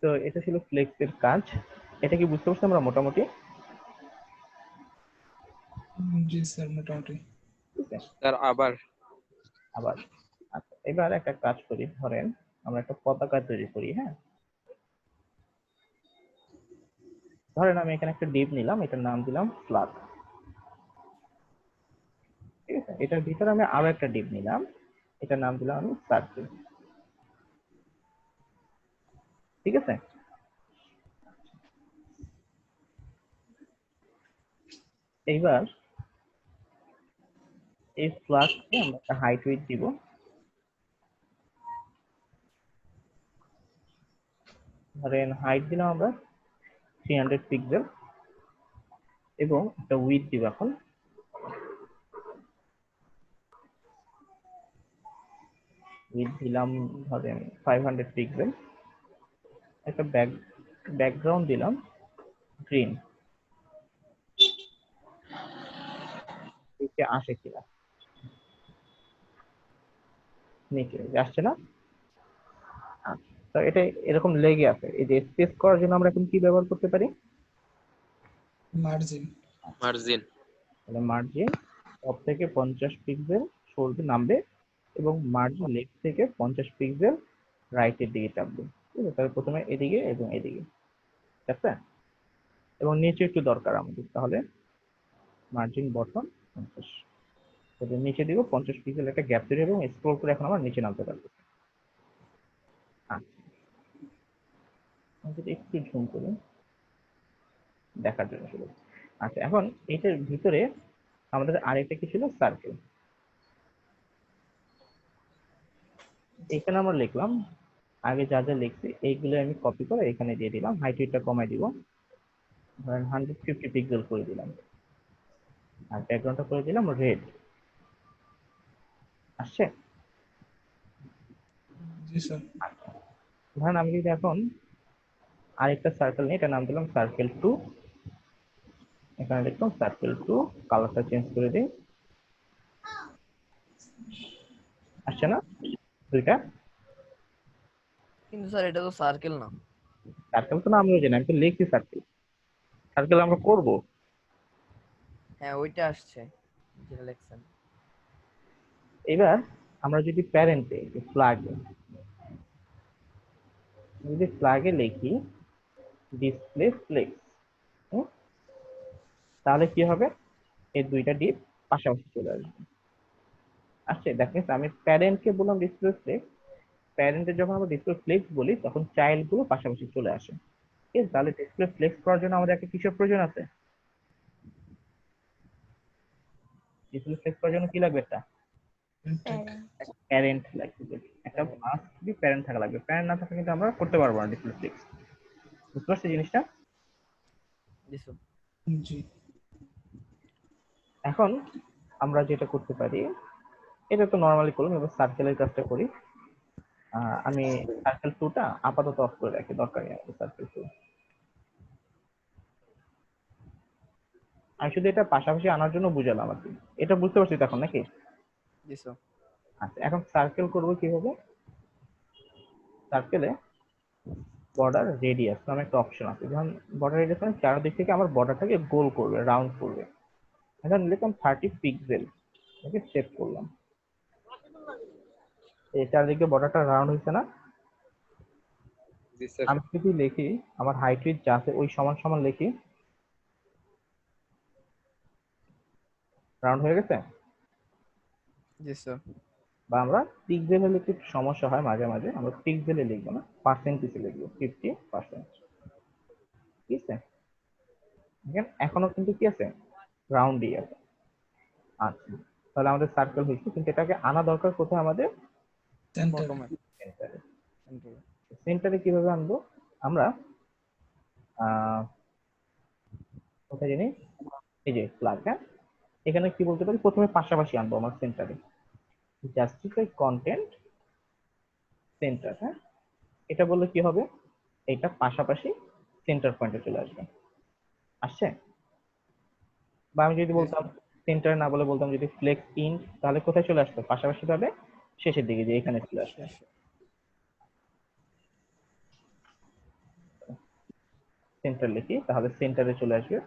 তো এটা ছিল ফ্লেক্স এর কাজ। এটা কি বুঝতে পারছি আমরা মোটামুটি? জি স্যার মোটামুটি। ঠিক আছে, স্যার আবার আবার আচ্ছা, এবার একটা কাজ করি, ধরেন আমরা একটা পতাকা তৈরি করি। হ্যাঁ, ধরেন আমি এখানে একটা ডিপ নিলাম, এটার নাম দিলাম ফ্ল্যাগ। ঠিক আছে, এটার ভিতরে আমি আরো একটা ডিপ নিলাম, এটার নাম দিলাম আমি সার্কেল। ঠিক আছে, এইবার এই ফ্ল্যাগকে আমরা একটা হাইট উইডথ দিব। ধরেন হাইট দিলাম আমরা 300 পিক্সেল, এবং একটা উইডথ দিব এখন। উইডথ দিলাম ধরেন 500 পিক্সেল, একটা ব্যাকগ্রাউন্ড দিলাম গ্রিন। নিচে আসে কিনা, নিচে আসছে না। আচ্ছা, তো এটা এরকম লেগে আছে। এই যে স্পেস করার জন্য আমরা এখন কি ব্যবহার করতে পারি? মার্জিন। মার্জিন। তাহলে মার্জিন টপ থেকে 50 পিক্সেল সরবে, নামবে, এবং মার্জিন লেফট থেকে 50 পিক্সেল রাইটের দিকে চাপবে। ঠিক আছে, তাহলে প্রথমে এদিকে এবং এদিকে, ঠিক আছে। এবং নিচে একটু দরকার আমাদের, তাহলে মার্জিন বটম 50, তাহলে নিচে দিকে 50 পিক্সেল একটা গ্যাপ তৈরি হবে, এবং স্ক্রল করে এখন আমরা নিচে নামতে পারবো। আচ্ছা, আমি যদি একটু ঝুম করি দেখার জন্য শুধু। আচ্ছা, এখন এটার ভিতরে আমাদের আরেকটা কি ছিল? সার্কেল। এখানে আমরা লিখলাম, আগে যা যা লিখছি এইগুলো আমি কপি করে এখানে দিয়ে দিলাম। হাইটটা কমাই দিব, ধরেন 150 পিক্সেল করে দিলাম, আর ব্যাকগ্রাউন্ডটা করে দিলাম রেড। আসছে? জি স্যার। আচ্ছা, ধরেন আমি যদি এখন আরেকটা সার্কেল নিই, এটা নাম দিলাম সার্কেল 2, এখানে লিখলাম সার্কেল 2, কালারটা চেঞ্জ করে দিই। আসছে না দুইটা? কিন্তু স্যার এটা তো সার্কেল না। সার্কেল তো নামও জানি, আমি তো লিখছি সার্কেল। সার্কেল আমরা করব। হ্যাঁ ওইটা আসছে যেটা লিখছেন। এবার আমরা যদি প্যারেন্টে ফ্ল্যাগে লিখি ডিসপ্লে ফ্লেক্স, তাহলে কি হবে, এই দুইটা ডিপ পাশাপাশি চলে আসবে। আসছে, দ্যাট মিনস আমি প্যারেন্টকে বললাম ডিসপ্লে ফ্লেক্স, প্যারেন্টে যখন আমরা ডিসপ্লে ফ্লেক্স বলি তখন চাইল্ড গুলো পাশাপাশি চলে আসে। ঠিক আছে, তাহলে ডিসপ্লে ফ্লেক্স করার জন্য আমাদের একটা কিসের প্রয়োজন আছে? ডিসপ্লে ফ্লেক্স করার জন্য কি লাগবে? একটা প্যারেন্ট লাগবে, একটা মাস্ট বি প্যারেন্ট থাকা লাগবে। প্যারেন্ট না থাকলে কিন্তু আমরা করতে পারবো না ডিসপ্লে ফ্লেক্স। বুঝতে পারছি জিনিসটা? জি। এখন আমরা যেটা করতে পারি, এটা তো নরমালি করলাম, এবার সার্কেলের কাজটা করি। আমি সার্কেল 2টা আপাতত অফ করে রাখি, দরকার নেই আমাদের সার্কেল 2। আমি শুধু এটা পাশাপাশি আনার জন্য বুঝালাম আর কি। এটা বুঝতে পারছি তো এখন নাকি? আচ্ছা, এখন সার্কেল করব কিভাবে? সার্কেলে বর্ডার রেডিয়াস নামে একটা অপশন আছে। যখন বর্ডার রেডিয়াস মানে চারদিক থেকে আমার বর্ডারটাকে গোল করবে, রাউন্ড করবে। এখন লিখলাম 30 পিক্সেল, ওকে সেভ করলাম। এই চারদিকে বর্ডারটা রাউন্ড হয়েছে না? জি স্যার। আমি যদি লিখি আমার হাইট উইথ যা আছে ওই সমান সমান লিখি, রাউন্ড হয়ে গেছে? জি স্যার। বা আমরা পিক্সেলে লিখতে একটু সমস্যা হয় মাঝে মাঝে, আমরা পিক্সেলে লিখবো না, পার্সেন্টেজে লিখবো 50%। ঠিক আছে, এখনো কিন্তু কি আছে, রাউন্ডই আছে। আচ্ছা, তাহলে আমাদের সার্কেল হয়েছে, কিন্তু এটাকে আনা দরকার কোথায় আমাদের? সেন্টার। সেন্টারে। সেন্টারে কিভাবে আনবো আমরা? কোথায় জানি, এই যে প্লাগ। হ্যাঁ, এখানে কি বলতে পারি, প্রথমে পাশাপাশি আনবো আমার সেন্টারে, জাস্টিফাই কন্টেন্ট সেন্টার। হ্যাঁ, এটা বললে কি হবে, এটা পাশাপাশি সেন্টার পয়েন্টে চলে আসবে। আসছে? বা আমি যদি বলতাম সেন্টার না বলে বলতাম যদি ফ্লেক্স ইন, তাহলে কোথায় চলে আসতো? পাশাপাশি ভাবে শেষের দিকে, যে এখানে চলে আসবে। সেন্টার লিখি, তাহলে সেন্টারে চলে আসবে।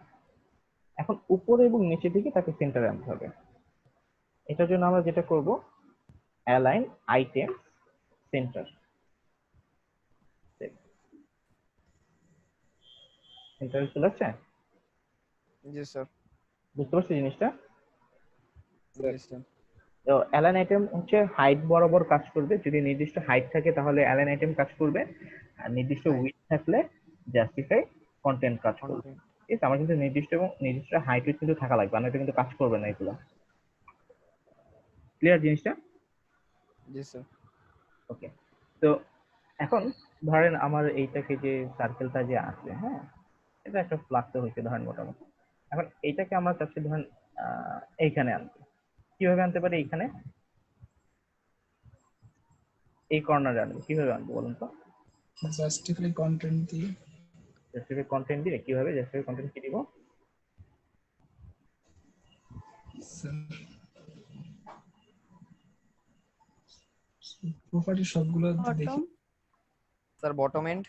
এখন উপরে এবং নিচে দিকে তাকে সেন্টারে আনতে হবে। এটার জন্য আমরা যেটা করব, অ্যালাইন আইটেম সেন্টার। সেন্টারে চলে আসছে? জি স্যার। বুঝতে পারছি জিনিসটা? জি স্যার। তো অ্যালাইন আইটেম হচ্ছে হাইট বরাবর কাজ করবে। যদি নির্দিষ্ট হাইট থাকে তাহলে অ্যালাইন আইটেম কাজ করবে, আর নির্দিষ্ট উইডথ থাকলে জাস্টিফাই কন্টেন্ট কাজ করবে। ঠিক আছে, আমার কিন্তু নির্দিষ্ট হাইট উইডথ কিন্তু থাকা লাগবে, না এটা কিন্তু কাজ করবে না এগুলো। ক্লিয়ার জিনিসটা? জি স্যার। ওকে, তো এখন ধরেন আমার এইটাকে যে সার্কেলটা যে আছে, হ্যাঁ, এটা একটা ফ্লাক্সে হয়েছে ধরেন মোটামুটি। এখন এইটাকে আমরা চাচ্ছি ধরেন এইখানে আনতে। কিভাবে আনতে পারি? এইখানে এই কর্নারে আনবো, কিভাবে আনবো বলুন তো? জাস্টিফাই কন্টেন্ট দিয়ে। জাস্টিফাই কন্টেন্ট দিয়ে কিভাবে? জাস্টিফাই কন্টেন্ট কি দিব? প্রপার্টি সবগুলো দেখি। Sir bottom end.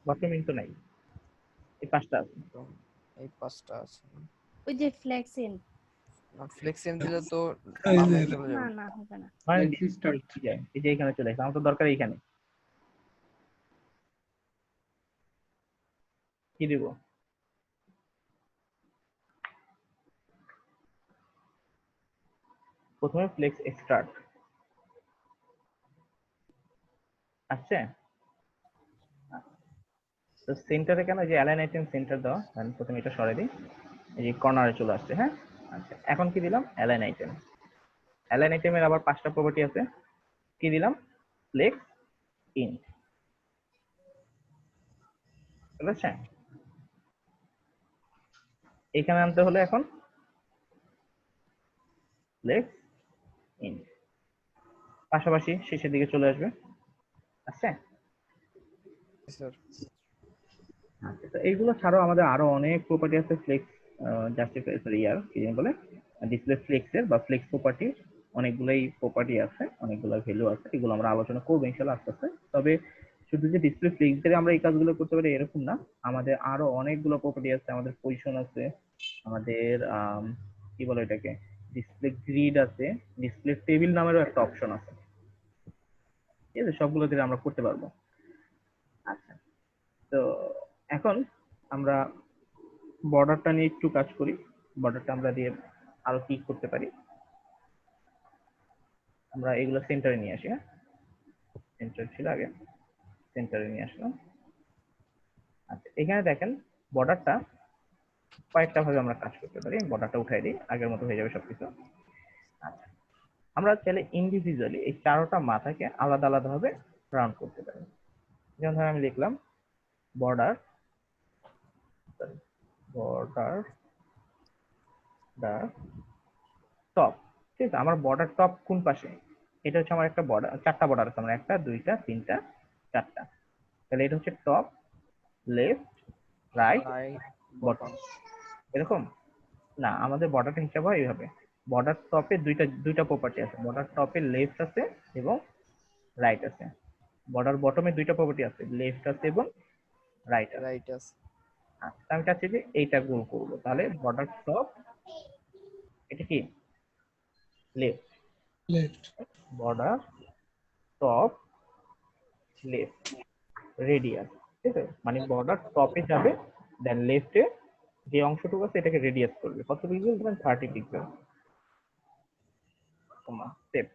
Bottom in তো নাই, এই পাঁচটা আছে। এই পাঁচটা আছে। ওই যে ফ্লেক্সিন। ফ্লেক্সিন দিলে তো এই যে বামে এটা। চলে না যাবে। না হবে না। মানে Flexi start। এই যে এখানে চলে আসছে, আমার তো দরকার এইখানে। কি দিব? প্রথমে ফ্লেক্স স্টার্ট আসছে। তো সেন্টারে কেন, যে অ্যালাইন আইটেম সেন্টার দাও, আমি প্রথমে এটা সরাই দিই, এই যে কর্নারে চলে আসছে। হ্যাঁ, আচ্ছা, এখন কি দিলাম? Align item. অ্যালাইন আইটেমের আবার 5টা প্রপার্টি আছে। কি দিলাম? Flex in. চলে আসছে? এখানে আনতে হলে এখন ফ্লেক্স ইন, পাশাপাশি শেষের দিকে চলে আসবে। আচ্ছা, স্যার। আচ্ছা, তো এইগুলো ছাড়াও আমাদের আরো অনেক প্রপার্টি আছে ফ্লেক্স জাস্টিফাই, সরি ইয়ার কি জানি বলে, ডিসপ্লে ফ্লেক্সের বা ফ্লেক্স প্রপার্টির অনেকগুলোই প্রপার্টি আছে, অনেকগুলো ভ্যালু আছে, এগুলো আমরা আলোচনা করবো ইনশাআল্লাহ আস্তে আস্তে। তবে শুধু যে ডিসপ্লে ফ্লেক্স দিয়ে আমরা এই কাজগুলো করতে পারি এরকম না, আমাদের আরো অনেকগুলো প্রপার্টি আছে। আমাদের পজিশন আছে, আমাদের কি বলে এটাকে, ডিসপ্লে গ্রিড আছে, ডিসপ্লে টেবিল নামেরও একটা অপশন আছে। ঠিক আছে, সবগুলো দিয়ে আমরা করতে পারবো। আচ্ছা, তো এখন আমরা বর্ডারটা নিয়ে একটু কাজ করি। বর্ডারটা আমরা দিয়ে আরো কি করতে পারি, আমরা এগুলো সেন্টারে নিয়ে আসি। হ্যাঁ, সেন্টার ছিল আগে, সেন্টারে নিয়ে আসলাম। আচ্ছা, এখানে দেখেন বর্ডারটা কয়েকটা ভাবে আমরা কাজ করতে পারি। বর্ডারটা উঠাই দিই, আগের মতো হয়ে যাবে সবকিছু। আচ্ছা, আমরা চাইলে ইন্ডিভিজুয়ালি এই চারোটা মাথাকে আলাদা আলাদা ভাবে রাউন্ড করতে পারি। যেমন ধরেন আমি লিখলাম বর্ডার দা টপ। ঠিক আছে, আমার বর্ডার টপ কোন পাশে, এটা হচ্ছে আমার একটা বর্ডার, চারটা বর্ডার আছে আমার, একটা দুইটা তিনটা চারটা। তাহলে এটা হচ্ছে টপ, লেফট, রাইট, বটম, এরকম না। আমাদের বর্ডারটা হিসাব হয় এইভাবে, বর্ডার টপে দুইটা প্রপার্টি আছে, বর্ডার টপে লেফট আছে এবং রাইট আছে, বর্ডার বটমে দুইটা প্রপার্টি আছে, লেফট আছে এবং রাইট আছে। রাইট আছে। আচ্ছা, আমি চাচ্ছি যে এইটা গোল করবো, তাহলে বর্ডার টপ এটা কি left, left. Border top left radius. ঠিক আছে, মানে বর্ডার টপে যাবে, দেন লেফটে যে অংশটুকু আছে এটাকে রেডিয়াস করবে। কত পিক্সেল? ধরেন 30 পিক্সেল, স্টেপ,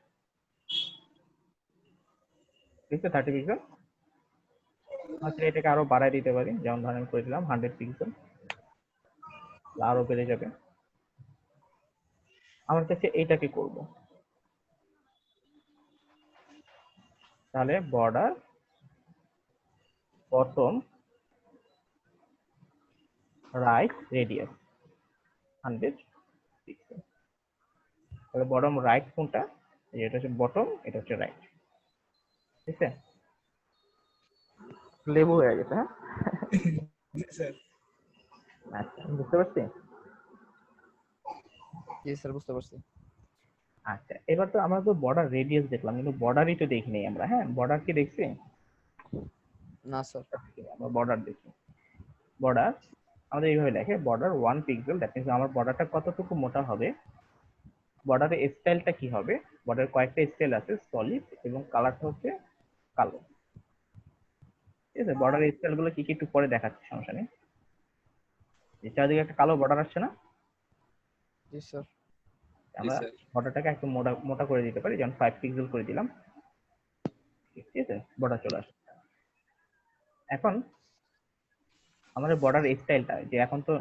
ঠিক আছে 30 পিক্সেল। আচ্ছা, এটাকে আরো বাড়ায় দিতে পারি, যেমন ধরেন আমি করে দিলাম 100 পিক্সেল, আরো বেড়ে যাবে। আমার কাছে এইটাকে করব, তাহলে border bottom right radius 100 pixel. তাহলে বটম রাইট কোনটা, এটা হচ্ছে বটম, এটা হচ্ছে রাইট। ঠিক আছে, লেবু হয়ে গেছে। হ্যাঁ, জি স্যার। আচ্ছা, বুঝতে পারছি। জি স্যার, বুঝতে পারছি। আচ্ছা, এবার তো আমরা তো বর্ডার রেডিয়াস দেখলাম, কিন্তু বর্ডারই তো দেখিনি আমরা। হ্যাঁ, বর্ডার কি দেখছি? না স্যার। আমরা বর্ডার দেখি। বর্ডার আমাদের এইভাবে লেখে, বর্ডার 1 পিক্সেল, দ্যাট মিন্স আমার বর্ডারটা কতটুকু মোটা হবে, বর্ডারের স্টাইলটা কি হবে। বর্ডারের কয়েকটা স্টাইল আছে, সলিড এবং কালারটা হচ্ছে কালো। ঠিক আছে, বর্ডারের স্টাইল গুলো কি কি একটু পরে দেখাচ্ছি, সমস্যা নেই। চারদিকে একটা কালো বর্ডার আসছে না? জি স্যার। আমরা বর্ডারটাকে একটু মোটা মোটা করে দিতে পারি, যেমন 5 পিক্সেল করে দিলাম। ঠিক আছে, বর্ডার চলে আসছে। এখন আমাদের বর্ডার স্টাইলটা যে এখন তো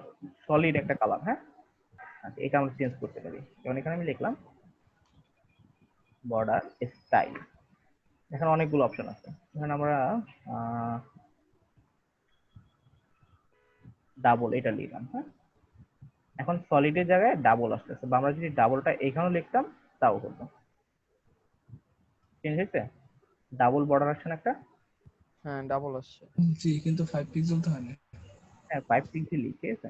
সলিড একটা কালার। হ্যাঁ, আচ্ছা, এটা আমরা চেঞ্জ করতে পারি। যেমন এখানে আমি লিখলাম বর্ডার স্টাইল, এখানে অনেকগুলো অপশন আছে। এখানে আমরা ডাবল এটা লিখলাম। হ্যাঁ, এখন সলিডের জায়গায় ডাবল আসতেছে, বা আমরা যদি ডাবলটা এখানেও লিখতাম তাও হতো। চেঞ্জ হয়েছে, ডাবল বর্ডার আসছে না একটা? হ্যাঁ, ডাবল আসছে। জি, কিন্তু 5 পিক্সেল তো হয় না। হ্যাঁ, 5 পিক্সেল লিখে আছে।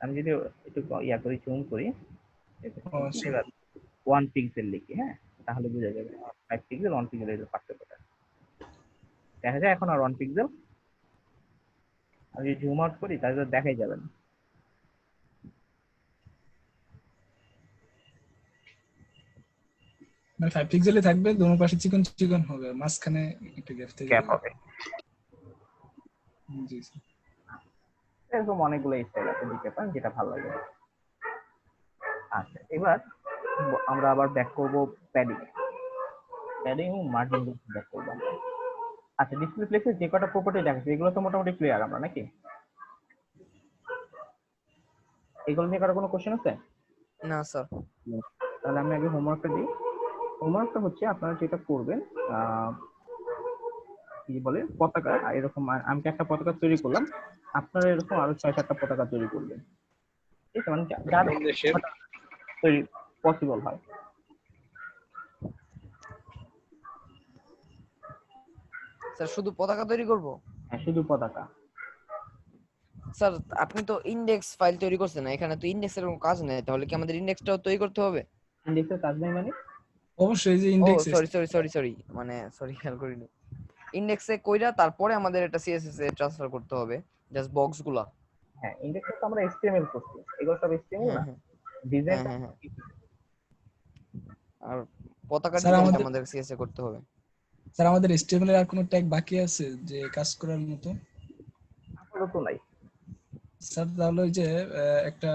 আমি যদি একটু ইয়া করি, জুম করি, ও আচ্ছা। 1 পিক্সেল লিখি, হ্যাঁ, তাহলে বোঝা যাবে 5 পিক্সেল 1 পিক্সেল এর পার্থক্যটা দেখা যায়। এখন আর 1 পিক্সেল আমি যদি জুম আউট করি তাহলে দেখাই যাবে না। মানে 5 পিক্সেলই থাকবে, দোনো পাশে চিকন চিকন হবে, মাঝখানে একটা গ্যাপ থেকে গ্যাপ যাবে। হবে। জি স্যার। এরকম অনেকগুলো স্টাইল আছে, দিতে পারেন যেটা ভালো লাগে। আচ্ছা, এবার আমরা আবার ব্যাক করব প্যাডিং এবং মার্জিন ব্যাক করব আমরা। আচ্ছা, ডিসপ্লে ফ্লেক্সের যে কটা প্রপার্টি দেখাচ্ছে এগুলো তো মোটামুটি ক্লিয়ার আমরা নাকি? এগুলো নিয়ে কারো কোনো কোশ্চেন আছে? না স্যার। তাহলে আমি আগে হোমওয়ার্কটা দিই। হোমওয়ার্কটা হচ্ছে আপনারা যেটা করবেন, কি বলে পতাকা, এরকম আমি একটা পতাকা তৈরি করলাম, আপনারা এরকম আরো 6-7টা পতাকা তৈরি করবেন। ঠিক আছে, মানে যার তৈরি পসিবল হয়। স্যার, শুধু পতাকা তৈরি করব? হ্যাঁ, শুধু পতাকা। স্যার, আপনি তো ইনডেক্স ফাইল তৈরি করছেন না, এখানে তো ইনডেক্সের কোনো কাজ নেই, তাহলে কি আমাদের ইনডেক্সটাও তৈরি করতে হবে? ইনডেক্সের কাজ নেই মানে? অবশ্যই যে ও ইনডেক্স। সরি, মানে সরি, খেয়াল করিনি। ইন্ডেক্সে কইরা তারপরে আমাদের এটা সিএসএস এ ট্রান্সফার করতে হবে জাস্ট বক্সগুলা। হ্যাঁ, ইন্ডেক্সে তো আমরা HTML করছি, এগুলো সব HTML হ্যাঁ না, হ্যাঁ ডিজাইনটা হ্যাঁ হ্যাঁ। আর পতাকার স্যার ডিজাইনটা আমাদের আমাদের সিএসএ করতে হবে। স্যার আমাদের HTML এর আর কোনো ট্যাগ বাকি আছে যে কাজ করার মতো? আপাতত নাই। স্যার তাহলে ওই যে একটা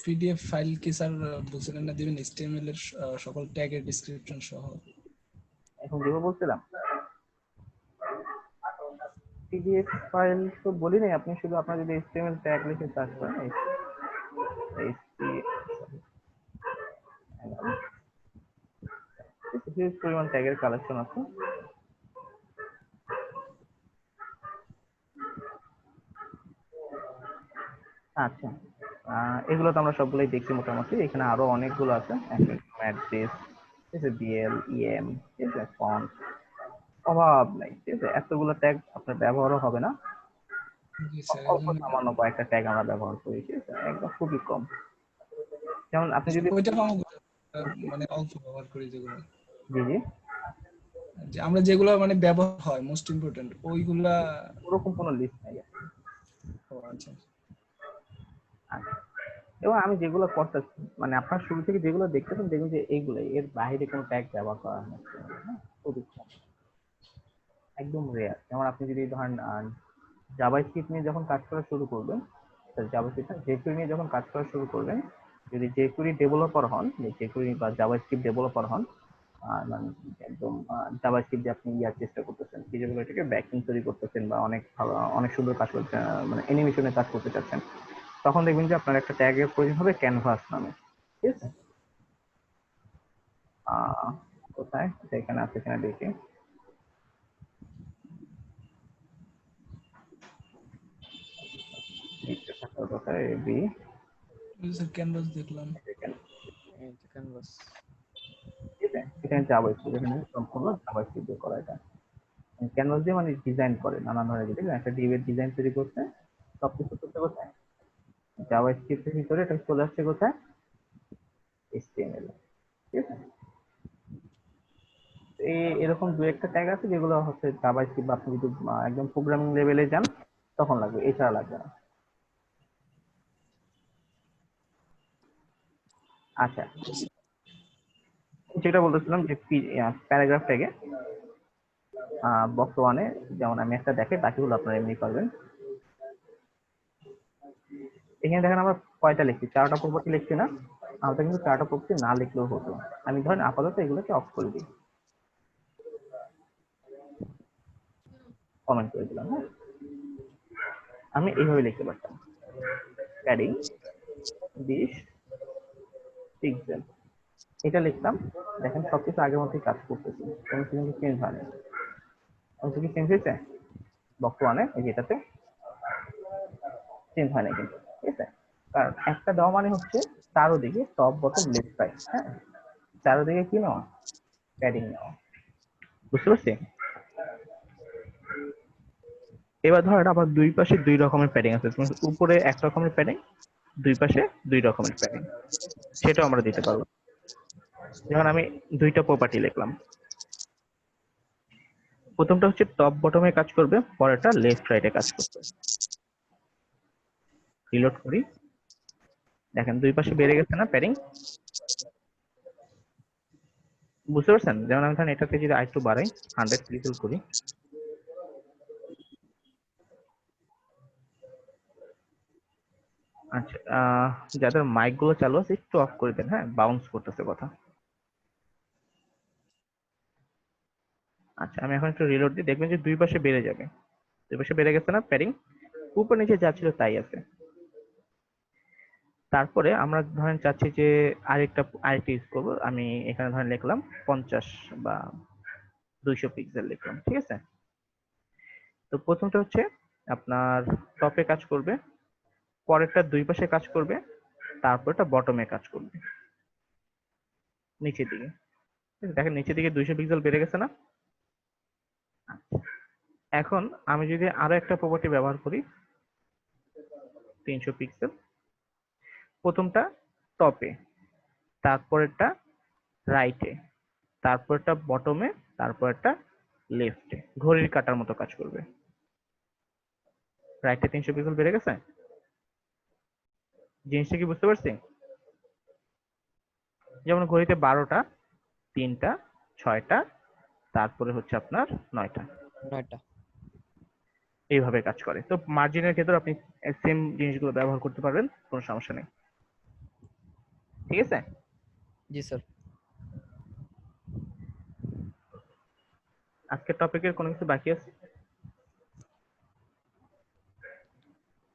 পিডিএফ ফাইল কি স্যার বলছিলেন না দিবেন HTML এর সকল ট্যাগের ডেসক্রিপশন সহ? এখন যেভাবে বলছিলাম পিডিএফ ফাইল তো বলি নাই, আপনি শুধু আপনার যদি HTML ট্যাগ লিখে সার্চ করেন হিউজ পরিমাণ ট্যাগের কালেকশন আছে। আচ্ছা, এগুলো তো আমরা সবগুলোই দেখছি মোটামুটি। এখানে আরো অনেকগুলো আছে, অ্যাড্রেস, ঠিক আছে, বিএল, ইএম, ঠিক আছে, ফন্ট, অভাব নাই, ঠিক আছে। এতগুলো ট্যাগ আপনার ব্যবহারও হবে না, জি স্যার, অল্প সামান্য কয়েকটা ট্যাগ আমরা ব্যবহার করি, ঠিক আছে, একদম খুবই কম। যেমন আপনি যদি ওইটা পাবো মানে অল্প ব্যবহার করি যেগুলো, জি জি যে আমরা যেগুলো মানে ব্যবহার হয় মোস্ট ইম্পর্টেন্ট ওইগুলা। ওরকম কোনো লিস্ট নাই। ও আচ্ছা। আচ্ছা, এবং আমি যেগুলো করতেছি মানে আপনার শুরু থেকে যেগুলো দেখতেছেন দেখুন যে এইগুলাই, এর বাইরে কোনো ট্যাগ ব্যবহার করা হচ্ছে না, হ্যাঁ, খুবই কম, একদম রেয়ার। যেমন আপনি যদি ধরেন জাভাস্ক্রিপ্ট নিয়ে যখন কাজ করা শুরু করবেন, জাভাস্ক্রিপ্ট jQuery নিয়ে যখন কাজ করা শুরু করবেন, যদি jQuery ডেভেলপার হন, jQuery বা জাভাস্ক্রিপ্ট ডেভেলপার হন, মানে একদম জাভাস্ক্রিপ্ট দিয়ে আপনি ইয়ার চেষ্টা করতেছেন, কি যেগুলো এটাকে ব্যাকএন্ড তৈরি করতেছেন বা অনেক ভালো অনেক সুন্দর কাজ করতে মানে অ্যানিমেশনের কাজ করতে চাচ্ছেন, তখন দেখবেন যে আপনার একটা ট্যাগের প্রয়োজন হবে ক্যানভাস নামে, ঠিক আছে। কোথায় এটা, এখানে আছে কিনা দেখি। নিচে থাকার কথা এবি, স্যার ক্যানভাস দেখলাম। এই যে ক্যানভাস। ঠিক আছে, এখানে জাভাস্ক্রিপ্ট, এখানে সম্পূর্ণ জাভাস্ক্রিপ্ট দিয়ে করা। এটা ক্যানভাস দিয়ে মানে ডিজাইন করে নানান ধরনের, ঠিক আছে, একটা ডিভের ডিজাইন তৈরি করতে সবকিছু করতে কোথায় জাভাস্ক্রিপ্টের ভিতরে, এটা চলে আসছে কোথায় HTML, ঠিক আছে। এরকম দু একটা ট্যাগ আছে যেগুলো হচ্ছে জাভাস্ক্রিপ্ট, বা আপনি যদি একদম প্রোগ্রামিং লেভেলে যান তখন লাগবে, এছাড়া লাগবে না। আচ্ছা, যেটা বলতেছিলাম যে প্যারাগ্রাফ ট্যাগে বক্স ওয়ানে যেমন আমি একটা দেখাই, বাকিগুলো আপনারা এমনি পারবেন। এখানে দেখেন আমরা কয়টা লিখছি, 4টা প্রপার্টি লিখছি না? আমাদের কিন্তু 4টা প্রপার্টি না লিখলেও হতো। আমি ধরেন আপাতত এগুলোকে অফ করে দিই, কমেন্ট করে দিলাম, হ্যাঁ। আমি এইভাবে লিখতে পারতাম, প্যাডিং 20 পিক্সেল, এটা লিখতাম। দেখেন সবকিছু আগের মতোই কাজ করতেছে, কোনো কিছু কিন্তু চেঞ্জ হয়নি। কোনো কিছু চেঞ্জ হয়েছে বক্স ওয়ানে, এই যেটাতে চেঞ্জ হয় না কিন্তু, ঠিক আছে। কারণ একটা দেওয়া মানে হচ্ছে চারোদিকে টপ বটম লেফট রাইট, হ্যাঁ, চারোদিকে কি নেওয়া, প্যাডিং নেওয়া, বুঝতে পারছি। এবার ধরেন আবার দুই পাশে দুই রকমের প্যাডিং আছে, উপরে এক রকমের প্যাডিং, দুই পাশে দুই রকমের প্যাডিং, সেটাও আমরা দিতে পারবো। যেমন আমি দুইটা প্রপার্টি লিখলাম, প্রথমটা হচ্ছে টপ বটমে কাজ করবে, পরেরটা লেফট রাইটে কাজ করবে। রিলোড করি, দেখেন দুই পাশে বেড়ে গেছে না প্যাডিং, বুঝতে পারছেন। যেমন আমি ধরেন এটাকে যদি আরেকটু বাড়াই, 100 পিক্সেল করি, আচ্ছা, যাদের মাইক গুলো চালু আছে একটু অফ করে দেন, হ্যাঁ, বাউন্স করতেছে কথা। আচ্ছা, আমি এখন একটু রিলোড দিই, দেখবেন যে দুই পাশে বেড়ে যাবে, দুই পাশে বেড়ে গেছে না প্যাডিং, উপর নিচে যা ছিল তাই আছে। তারপরে আমরা ধরেন চাচ্ছি যে আরেকটা ইউজ করবো, আমি এখানে ধরেন লিখলাম 50 বা 200 পিক্সেল লিখলাম, ঠিক আছে। তো প্রথমটা হচ্ছে আপনার টপে কাজ করবে, পরেরটা দুই পাশে কাজ করবে, তারপরটা বটমে কাজ করবে নিচের দিকে। দেখেন নিচের দিকে 200 পিক্সেল বেড়ে গেছে না? এখন আমি যদি আরো একটা প্রপার্টি ব্যবহার করি, 300 পিক্সেল, প্রথমটা টপে, তারপরেরটা রাইটে, তারপরটা বটমে, তারপরটা লেফটে, ঘড়ির কাঁটার মতো কাজ করবে। রাইটে 300 পিক্সেল বেড়ে গেছে, জিনিসটা কি বুঝতে পারছি? যেমন ঘড়িতে 12টা, 3টা, 6টা, তারপরে হচ্ছে আপনার 9টা, 9টা। এইভাবে কাজ করে। তো মার্জিনের ক্ষেত্রে আপনি সেম জিনিসগুলো ব্যবহার করতে পারবেন, কোনো সমস্যা নেই। ঠিক আছে? জি স্যার। আজকের টপিকের কোনো কিছু বাকি আছে?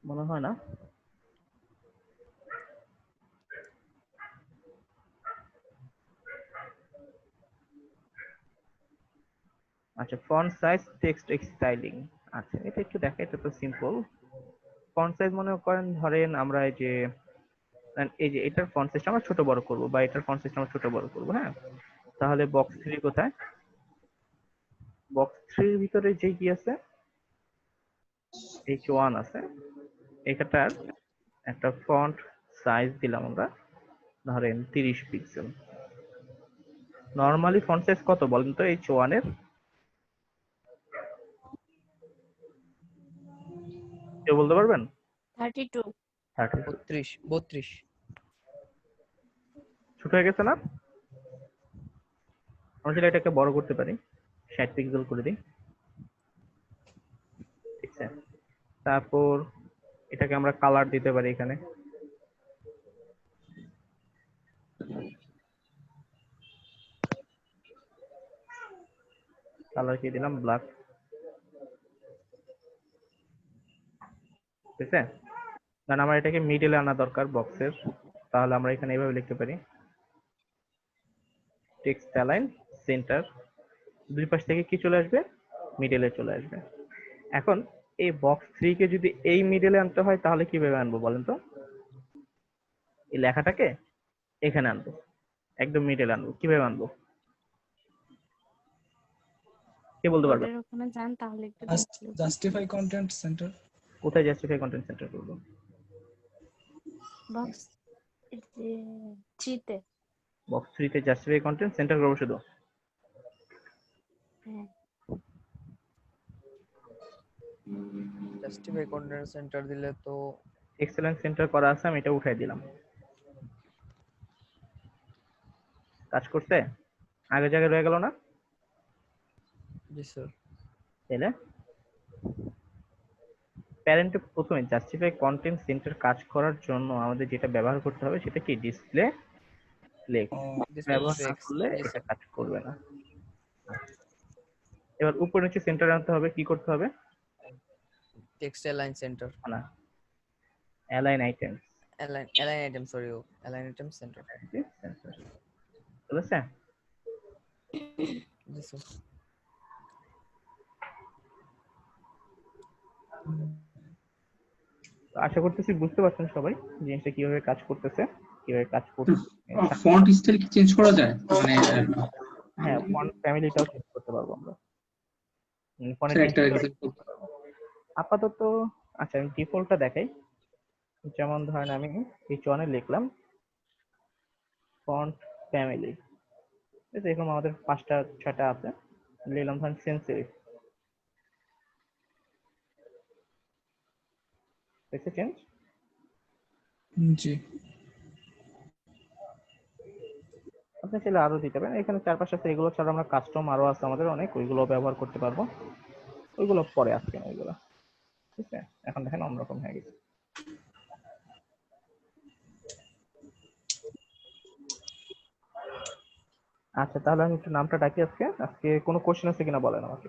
মনে হয় না। আচ্ছা, ফন্ট সাইজ, টেক্সট স্টাইলিং। আচ্ছা, এটা একটু দেখা, এটা তো সিম্পল। ফন্ট সাইজ মনে করেন, ধরেন আমরা এই যে এটার ফন্ট সাইজটা আমরা ছোট বড় করব, বা এটার ফন্ট সাইজটা আমরা ছোট বড় করব। হ্যাঁ, তাহলে বক্স 3 কোথায়? বক্স 3 এর ভিতরে যে কি আছে, H1 আছে, এটার একটা ফন্ট সাইজ দিলাম আমরা, ধরেন 30 পিক্সেল। নরমালি ফন্ট সাইজ কত বলেন তো H1 এর? কেউ বলতে পারবেন? 32 32। 32। ছোট হয়ে গেছে না? আমরা যদি এটাকে বড় করতে পারি, 60 পিক্সেল করে দিই। ঠিক আছে, তারপর এটাকে আমরা কালার দিতে পারি এখানে। কালার কি দিলাম? ব্ল্যাক। ঠিক আছে, কারণ আমার এটাকে মিডলে আনা দরকার বক্সের, তাহলে আমরা এখানে এইভাবে লিখতে পারি, টেক্সট অ্যালাইন সেন্টার। দুই পাশ থেকে কি চলে আসবে? মিডলে চলে আসবে। এখন এই বক্স 3 কে যদি এই মিডলে আনতে হয়, তাহলে কিভাবে আনবো বলেন তো? এই লেখাটাকে এখানে আনবো, একদম মিডলে আনবো। কিভাবে আনবো? কে বলতে পারবে? বোর্ডের ওখানে যান তাহলে একটু দেখি। Justify content centre. কোথায় জাস্টিফাই কন্টেন্ট সেন্টার করবো? বক্স যে 3 তে। বক্স 3 তে জাস্টিফাই কন্টেন্ট সেন্টার করবো শুধু? হ্যাঁ, জাস্টিফাই কন্টেন্ট সেন্টার দিলে তো এক্সেলেন্স সেন্টার করা আছে, আমি এটা উঠাই দিলাম। কাজ করছে? আগের জায়গায় রয়ে গেল না? জি স্যার। তাইলে প্যারেন্টে প্রথমে জাস্টিফাই কন্টেন্ট সেন্টার কাজ করার জন্য আমাদের যেটা ব্যবহার করতে হবে সেটা কি? Display flakes. ব্যবহার না করলে এটা কাজ করবে না। এবার উপর নিচে সেন্টার আনতে হবে, কি করতে হবে? টেক্সট অ্যালাইন সেন্টার, না, align item. Align item, sorry, align item centre. বুঝেছে? জি স্যার। তো আশা করতেছি বুঝতে পারছেন সবাই জিনিসটা কিভাবে কাজ করতেছে, কিভাবে কাজ করছে। ফন্ট স্টাইল কি চেঞ্জ করা যায়? মানে হ্যাঁ, ফন্ট ফ্যামিলিটাও চেঞ্জ করতে পারবো আমরা। ফন্টের স্যার একটা জিনিসটা এক্সাম্পল। আপাতত। আচ্ছা, আমি ডিফল্টটা দেখাই। যেমন ধরেন আমি H1 এ লিখলাম ফন্ট ফ্যামিলি, এরকম আমাদের 5টা 6টা আছে। লিখলাম ধরেন সেন্সিটিভ, দেখতে চেঞ্জ? জি। আপনি চাইলে আরো দিতে পারেন, এখানে 4-5 আছে। এগুলো ছাড়া আমরা কাস্টম আরো আছে আমাদের অনেক, ওইগুলো ব্যবহার করতে পারবো। ওইগুলো পরে আসবে না ওইগুলো। ঠিক আছে, এখন দেখেন অন্যরকম হয়ে গেছে। আচ্ছা, তাহলে আমি একটু নামটা ডাকি। আজকে কোনো কোশ্চেন আছে কিনা বলেন আমাকে।